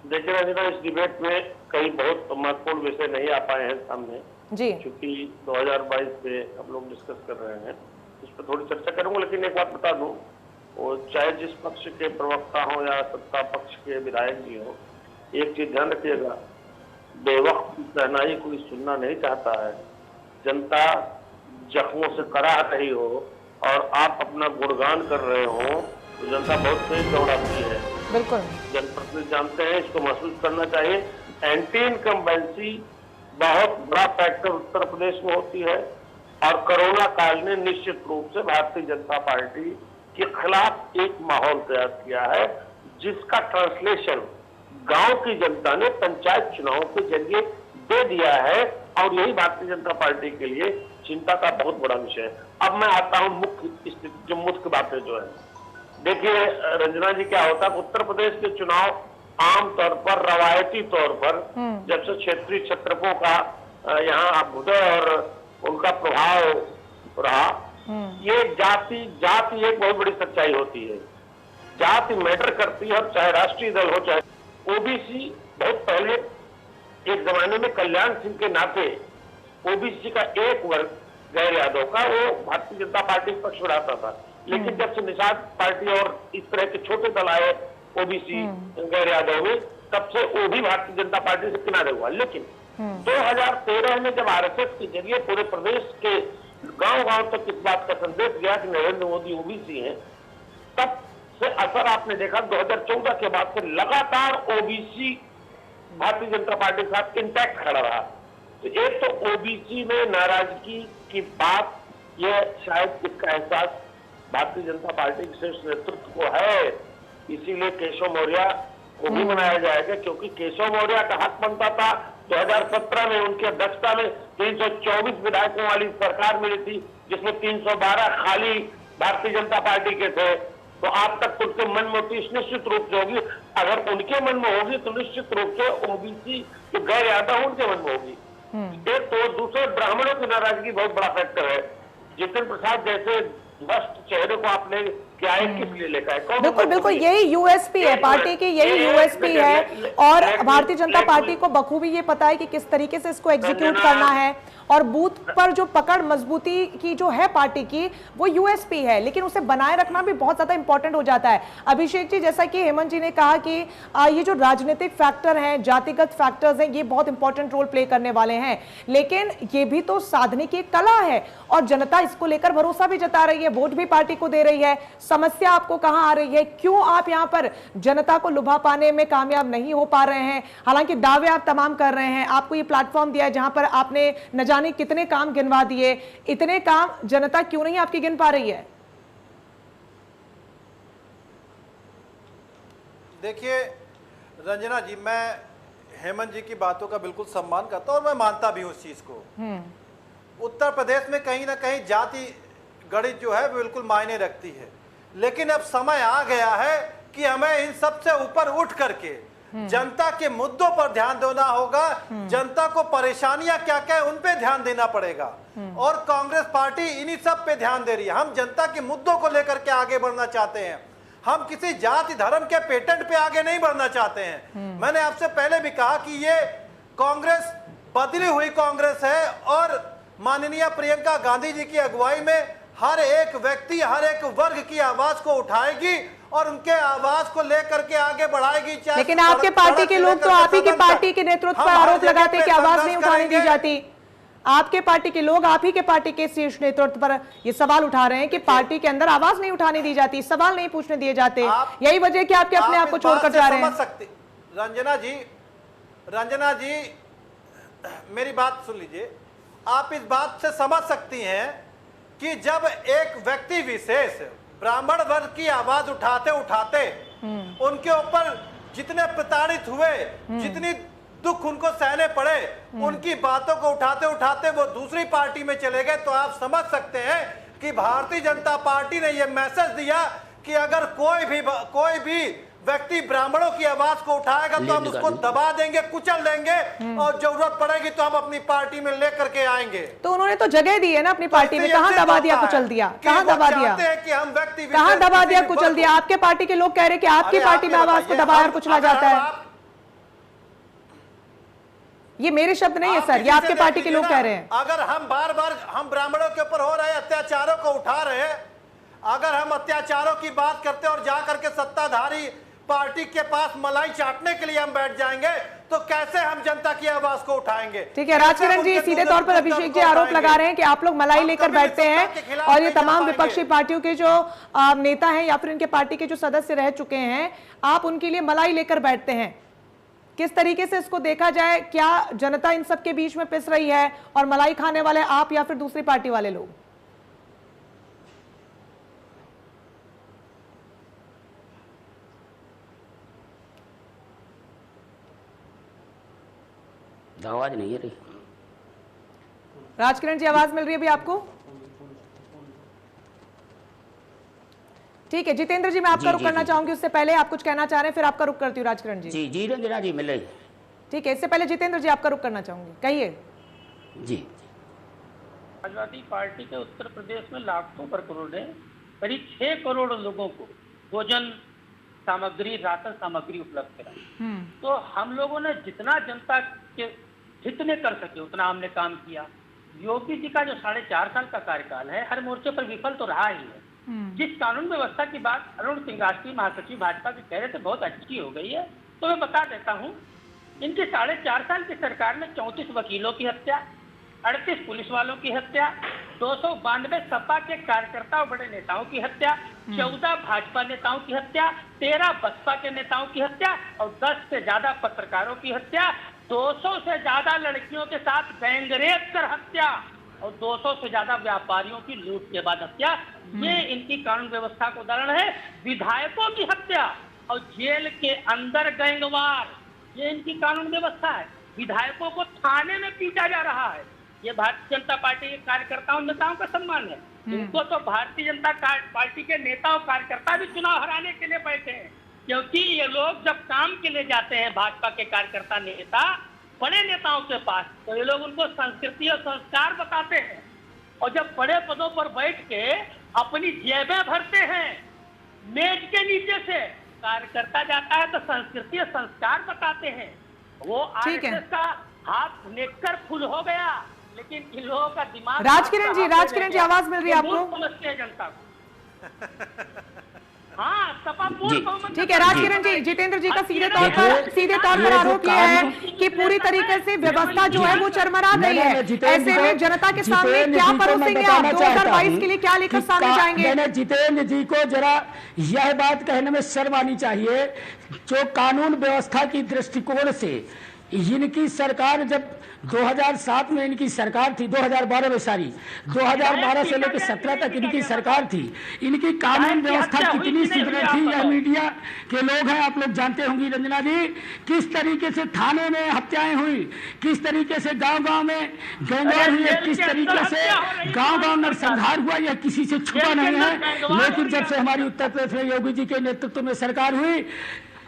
देखिए रंजना, इस डिबेट में कई बहुत महत्वपूर्ण विषय नहीं आ पाए हैं सामने जी, क्योंकि 2022 पे हम लोग डिस्कस कर रहे हैं, इस पर थोड़ी चर्चा करूंगा। लेकिन एक बात बता दूं, वो चाहे जिस पक्ष के प्रवक्ता हो या सत्ता पक्ष के विधायक जी हो, एक चीज ध्यान रखिएगा, बेवक्त शहनाई कोई सुनना नहीं चाहता है। जनता जख्मों से कराह रही हो और आप अपना गुणगान कर रहे हो तो जनता बहुत तेज दौड़ाती है। बिल्कुल, जनप्रतिनिधि जानते हैं, इसको महसूस करना चाहिए। एंटी इनकम्बेंसी बहुत बड़ा फैक्टर उत्तर प्रदेश में होती है और कोरोना काल ने निश्चित रूप से भारतीय जनता पार्टी के खिलाफ एक माहौल तैयार किया है, जिसका ट्रांसलेशन गांव की जनता ने पंचायत चुनाव के जरिए दे दिया है और यही भारतीय जनता पार्टी के लिए चिंता का बहुत बड़ा विषय है। अब मैं आता हूं मुख्य स्थिति, जो मुख्य बातें जो है। देखिए रंजना जी, क्या होता है उत्तर प्रदेश के चुनाव आमतौर पर रवायती तौर पर जब से क्षेत्रीय क्षेत्रपों का यहाँ अभ्युदय और उनका प्रभाव रहा, ये जाति एक बहुत बड़ी सच्चाई होती है। जाति मैटर करती है, और चाहे राष्ट्रीय दल हो चाहे ओबीसी। बहुत पहले एक जमाने में कल्याण सिंह के नाते ओबीसी का एक वर्ग गैर यादव का वो भारतीय जनता पार्टी पक्ष में रहता था, लेकिन जब से निषाद पार्टी और इस तरह के छोटे दल आए ओबीसी गैर यादव में, तब से वो भी भारतीय जनता पार्टी से किनारे हुआ। लेकिन 2013 में जब आरएसएस के जरिए पूरे प्रदेश के गांव-गांव तक इस बात का संदेश गया कि नरेंद्र मोदी ओबीसी हैं, तब से असर आपने देखा 2014 के बाद से लगातार ओबीसी भारतीय जनता पार्टी के साथ इंटैक्ट खड़ा रहा। तो एक तो ओबीसी में नाराजगी की बात, यह शायद इसका एहसास भारतीय जनता पार्टी के शीर्ष नेतृत्व को है, इसीलिए केशव मौर्य वो भी मनाया जाएगा, क्योंकि केशव मौर्य का हक बनता था 2017 में उनकी अध्यक्षता में 324 विधायकों वाली सरकार मिली थी, जिसमें 312 खाली भारतीय जनता पार्टी के थे। तो आज तक उनके मन में होती निश्चित रूप से होगी, अगर उनके मन में होगी तो निश्चित रूप से ओबीसी जो गैर यादव उनके मन में होगी। एक तो दूसरे ब्राह्मणों की नाराजगी बहुत बड़ा फैक्टर है। जितिन प्रसाद जैसे भ्रष्ट चेहरे को आपने क्या है, किस लिए लेकर है? बिल्कुल बिल्कुल, यही यूएसपी है पार्टी की, यही यूएसपी है। और भारतीय जनता पार्टी को बखूबी ये पता है कि किस तरीके से इसको एग्जीक्यूट करना है, और बूथ पर जो पकड़ मजबूती की जो है पार्टी की, वो यूएसपी है, लेकिन उसे बनाए रखना भी बहुत ज्यादा इंपॉर्टेंट हो जाता है। अभिषेक जी, जैसा कि हेमंत जी ने कहा कि ये जो राजनीतिक फैक्टर हैं, जातिगत फैक्टर्स हैं, ये बहुत इंपॉर्टेंट रोल प्ले करने वाले हैं, लेकिन ये भी तो साधने की एक कला है, और जनता इसको लेकर भरोसा भी जता रही है, वोट भी पार्टी को दे रही है। समस्या आपको कहां आ रही है? क्यों आप यहां पर जनता को लुभा पाने में कामयाब नहीं हो पा रहे हैं? हालांकि दावे आप तमाम कर रहे हैं, आपको ये प्लेटफॉर्म दिया है जहां पर आपने न जाने कितने काम गिनवा दिए, इतने काम जनता क्यों नहीं आपकी गिन पा रही है? देखिए रंजना जी, मैं हेमंत जी की बातों का बिल्कुल सम्मान करता हूं और मैं मानता भी हूं उस चीज को। उत्तर प्रदेश में कहीं ना कहीं जाति गणित जो है बिल्कुल मायने रखती है, लेकिन अब समय आ गया है कि हमें इन सब से ऊपर उठ करके जनता के मुद्दों पर ध्यान देना होगा। जनता को परेशानियां क्या क्या है उन पे ध्यान देना पड़ेगा, और कांग्रेस पार्टी इन्हीं सब पे ध्यान दे रही है। हम जनता के मुद्दों को लेकर के आगे बढ़ना चाहते हैं, हम किसी जाति धर्म के पेटेंट पे आगे नहीं बढ़ना चाहते हैं। मैंने आपसे पहले भी कहा कि ये कांग्रेस बदली हुई कांग्रेस है, और माननीय प्रियंका गांधी जी की अगुवाई में हर एक व्यक्ति, हर एक वर्ग की आवाज को उठाएगी और उनके आवाज को लेकर के आगे बढ़ाएगी। लेकिन आपके पार्टी के लोग तो आप ही की पार्टी के नेतृत्व पर आरोप लगाते हैं कि आवाज नहीं उठाने दी जाती। आपके पार्टी के लोग आप ही के पार्टी के शीर्ष नेतृत्व पर ये सवाल उठा रहे हैं कि पार्टी के अंदर आवाज नहीं उठाने दी जाती, सवाल नहीं पूछने दिए जाते। यही वजह है कि आपके अपने आप को छोड़कर जा रहे हैं। रंजना जी मेरी बात सुन लीजिए। आप इस बात से समझ सकती हैं कि जब एक व्यक्ति विशेष ब्राह्मण वर्ग की आवाज उठाते उठाते उनके ऊपर जितने प्रताड़ित हुए, जितनी दुख उनको सहने पड़े, उनकी बातों को उठाते उठाते वो दूसरी पार्टी में चले गए, तो आप समझ सकते हैं कि भारतीय जनता पार्टी ने यह मैसेज दिया कि अगर कोई भी व्यक्ति ब्राह्मणों की आवाज को उठाएगा तो हम उसको दबा देंगे, कुचल देंगे, और जरूरत पड़ेगी तो हम अपनी पार्टी में लेकर के आएंगे। तो उन्होंने तो जगह दी है ना अपनी पार्टी में, कहां दबा दिया कुचल दिया? कहां दबा दिया कि हम व्यक्ति कहां दबा दिया कुचल दिया? आपके पार्टी के लोग कह रहे हैं कि आपकी पार्टी में आवाज को दबाया और कुचला जाता है। ये मेरे शब्द नहीं है सर, ये आपके पार्टी के लोग कह रहे हैं। अगर हम बार बार हम ब्राह्मणों के ऊपर हो रहे अत्याचारों को उठा रहे हैं, अगर हम अत्याचारों की बात करते और जाकर के सत्ताधारी पार्टी के पास मलाई चाटने के लिए हम बैठ जाएंगे, तो कैसे हम जनता की आवाज को उठाएंगे? ठीक है राजकिरण जी, सीधे तौर पर अभिषेक जी आरोप लगा रहे हैं कि आप लोग मलाई लेकर बैठते हैं, और ये तमाम विपक्षी पार्टियों के जो नेता हैं या फिर इनके पार्टी के जो सदस्य रह चुके हैं, आप उनके लिए मलाई लेकर बैठते हैं। किस तरीके से इसको देखा जाए? क्या जनता इन सब के बीच में पिस रही है और मलाई खाने वाले आप या फिर दूसरी पार्टी वाले लोग? आवाज नहीं है रही। राजकिरण जी, आवाज मिल रही है अभी आपको? ठीक है जितेंद्र जी, मैं आपका रुख करना चाहूंगी, उससे पहले आप कुछ कहना चाह रहे हैं, फिर आपका रुख करती हूँ राजकिरण जी। जी जी रंजना जी मिल रही है। ठीक है, इससे पहले जितेंद्र जी आपका रुख करना चाहूंगी, कहिए। जी, समाजवादी पार्टी के उत्तर प्रदेश में लाखों वर्करों ने करीब 6 करोड़ लोगों को भोजन सामग्री, राशन सामग्री उपलब्ध कराई। तो हम लोगों ने जितना जनता के हित में कर सके उतना हमने काम किया। योगी जी का जो 4.5 साल का कार्यकाल है, हर मोर्चे पर विफल तो रहा ही है। जिस कानून व्यवस्था की बात अरुण सिंह राष्ट्रीय महासचिव भाजपा के कह रहे थे बहुत अच्छी हो गई है, तो मैं बता देता हूँ। इनकी 4.5 साल की सरकार में 34 वकीलों की हत्या, 38 पुलिस वालों की हत्या, 292 सपा के कार्यकर्ता और बड़े नेताओं की हत्या, 14 भाजपा नेताओं की हत्या, 13 बसपा के नेताओं की हत्या और 10 से ज्यादा पत्रकारों की हत्या, 200 से ज्यादा लड़कियों के साथ गैंगरेप कर हत्या और 200 से ज्यादा व्यापारियों की लूट के बाद हत्या। ये इनकी कानून व्यवस्था का उदाहरण है। विधायकों की हत्या, और जेल के अंदर गैंगवार, ये इनकी कानून व्यवस्था है। विधायकों को थाने में पीटा जा रहा है, ये भारतीय जनता पार्टी के कार्यकर्ताओं नेताओं का सम्मान है। इनको तो भारतीय जनता पार्टी के नेता और कार्यकर्ता भी चुनाव हराने के लिए बैठे हैं, क्योंकि ये लोग जब काम के लिए जाते हैं भाजपा के कार्यकर्ता नेता बड़े नेताओं के पास, तो ये लोग उनको संस्कृति और संस्कार बताते हैं, और जब बड़े पदों पर बैठ के अपनी जेबें भरते हैं मेज के नीचे से, कार्यकर्ता जाता है तो संस्कृति और संस्कार बताते हैं। वो आरएसएस का हाथ नेकर फुल हो गया, लेकिन इन लोगों का दिमाग। राजकिरण जी आवाज मिल रही है आपको? समझते हैं जनता को। हाँ, सपा पूर्ण। ठीक है राजकिरण जी, जितेंद्र जी का सीधे तौर पर आरोप यह है कि पूरी तरीके से व्यवस्था जो है वो चरमरा गई है। ऐसे में जनता के सामने क्या परोसेंगे आप? 2022 के लिए क्या लेकर सामने जाएंगे? मैंने जितेंद्र जी को जरा यह बात कहने में शर्म आनी चाहिए, जो कानून व्यवस्था की दृष्टिकोण से इनकी सरकार जब 2007 में इनकी सरकार थी, 2012 में सारी 2012 से लेकर 17 तक इनकी सरकार थी, इनकी कानून व्यवस्था कितनी सुधरी थी यह मीडिया के लोग हैं, आप लोग जानते होंगे रंजना जी, किस तरीके से थाने में हत्याएं हुई, किस तरीके से गांव-गांव में गैंगवार हुए, किस तरीके से गांव-गांव नरसंहार हुआ, यह किसी से छुपा नहीं है। लेकिन जब से हमारी उत्तर प्रदेश में योगी जी के नेतृत्व में सरकार हुई,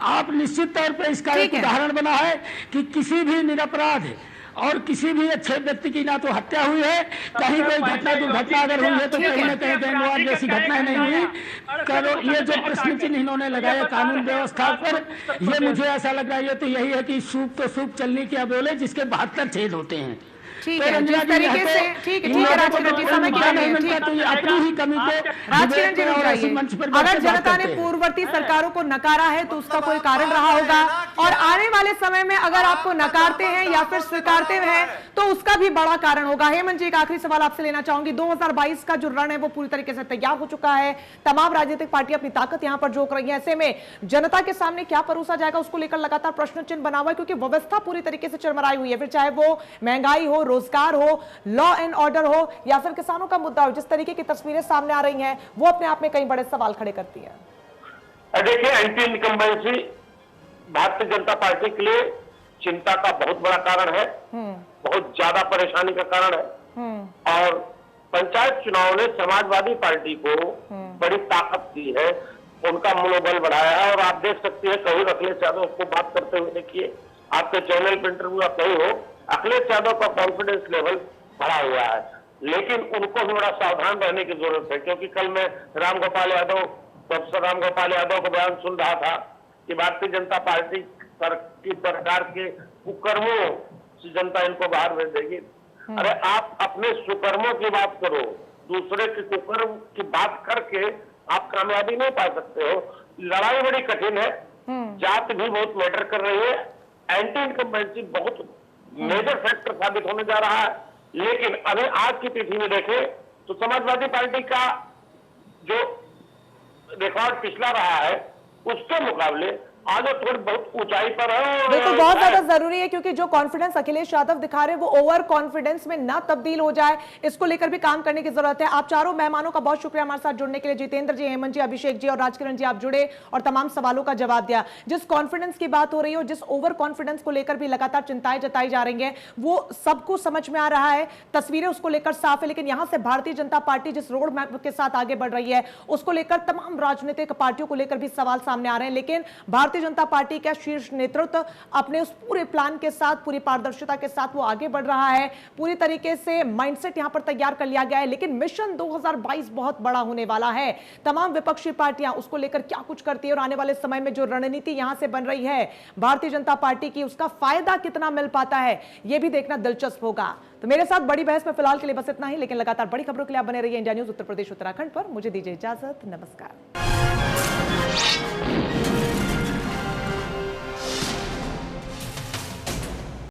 आप निश्चित तौर पर इसका एक उदाहरण बना है कि किसी भी निरपराध और किसी भी अच्छे व्यक्ति की ना तो हत्या हुई है, कहीं कोई घटना दुर्घटना अगर हुई है तो कहीं न कहीं गैंगवार जैसी घटना नहीं हुई। करो ये जो प्रश्न चिन्ह इन्होंने लगाया कानून व्यवस्था पर, ये मुझे ऐसा लग रहा है ये तो यही है कि सूप तो सूप चलने की बोले जिसके 72 छेद होते हैं। ठीक है, जिस तरीके से ठीक है राजकिरण जी, समय की कमी है। तो ये अपनी ही कमी को राजकिरण जी रुक जाइए। अगर जनता ने पूर्ववर्ती सरकारों को नकारा है तो उसका कोई कारण रहा होगा, और आने वाले समय में अगर आपको नकारते हैं या फिर स्वीकारते हैं तो उसका भी बड़ा कारण होगा। हेमंत जी, एक आखिरी सवाल आपसे लेना चाहूंगी। 2022 का जो रण है वो पूरी तरीके से तैयार हो चुका है, तमाम राजनीतिक पार्टियां अपनी ताकत यहां पर झोंक रही है। ऐसे में जनता के सामने क्या परोसा जाएगा उसको लेकर लगातार प्रश्न चिन्ह बना हुआ है, क्योंकि व्यवस्था पूरी तरीके से चरमराई हुई है, फिर चाहे वो महंगाई हो, रोजगार हो, लॉ एंड ऑर्डर हो, या फिर किसानों का मुद्दा हो। जिस तरीके की तस्वीरें सामने आ रही हैं वो अपने आप में कई बड़े सवाल खड़े करती है। देखिए, anti incumbency Bharatiya Janata party के लिए चिंता का बहुत बड़ा कारण है, बहुत ज्यादा परेशानी का कारण है। और पंचायत चुनाव ने समाजवादी पार्टी को बड़ी ताकत दी है, उनका मनोबल बढ़ाया है। और आप देख सकते हैं, कभी अखिलेश यादव उसको बात करते हुए देखिए, आपके चैनल पर इंटरव्यू आप कहीं हो, अखिलेश यादव का कॉन्फिडेंस लेवल बढ़ा हुआ है। लेकिन उनको भी बड़ा सावधान रहने की जरूरत है, क्योंकि कल मैं प्रोफेसर राम गोपाल यादव का बयान सुन रहा था कि भारतीय जनता पार्टी की सरकार के कुकर्मों से जनता इनको बाहर भेज देगी। अरे आप अपने सुकर्मों की बात करो, दूसरे के कुकर्म की बात करके आप कामयाबी नहीं पा सकते हो। लड़ाई बड़ी कठिन है, जात भी बहुत मैटर कर रही है, एंटी इनकम्बेंसी बहुत मेजर फैक्टर साबित होने जा रहा है। लेकिन अभी आज की तिथि में देखें तो समाजवादी पार्टी का जो रिकॉर्ड पिछला रहा है उसके मुकाबले आज थोड़ी बहुत ऊंचाई पर है। बिल्कुल, बहुत ज्यादा जरूरी है, क्योंकि जो कॉन्फिडेंस अखिलेश यादव दिखा रहे हैं वो ओवर कॉन्फिडेंस में ना तब्दील हो जाए, इसको लेकर भी काम करने की जरूरत है। आप चारों मेहमानों का बहुत शुक्रिया हमारे साथ जुड़ने के लिए। जितेंद्र जी, हेमंत जी, अभिषेक जी और राजकिरण जी, आप जुड़े और तमाम सवालों का जवाब दिया। जिस कॉन्फिडेंस की बात हो रही है और जिस ओवर कॉन्फिडेंस को लेकर भी लगातार चिंताएं जताई जा रही है वो सबको समझ में आ रहा है, तस्वीरें उसको लेकर साफ है। लेकिन यहां से भारतीय जनता पार्टी जिस रोड मैप के साथ आगे बढ़ रही है उसको लेकर तमाम राजनीतिक पार्टियों को लेकर भी सवाल सामने आ रहे हैं। लेकिन भारतीय जनता पार्टी का शीर्ष नेतृत्व अपने उस पूरे प्लान के साथ, पूरी पारदर्शिता के साथ वो आगे बढ़ रहा है। पूरी तरीके से माइंडसेट यहां पर तैयार कर लिया गया है। लेकिन मिशन 2022 बहुत बड़ा होने वाला है। तमाम विपक्षी पार्टियां उसको लेकर क्या कुछ करती है और आने वाले समय में जो रणनीति यहां से बन रही है भारतीय जनता पार्टी की, उसका फायदा कितना मिल पाता है यह भी देखना दिलचस्प होगा। तो मेरे साथ बड़ी बहस में फिलहाल के लिए बस इतना ही, लेकिन लगातार बड़ी खबरों के लिए आप बने रहिए इंडिया न्यूज उत्तर प्रदेश उत्तराखंड पर। मुझे दीजिए इजाजत, नमस्कार।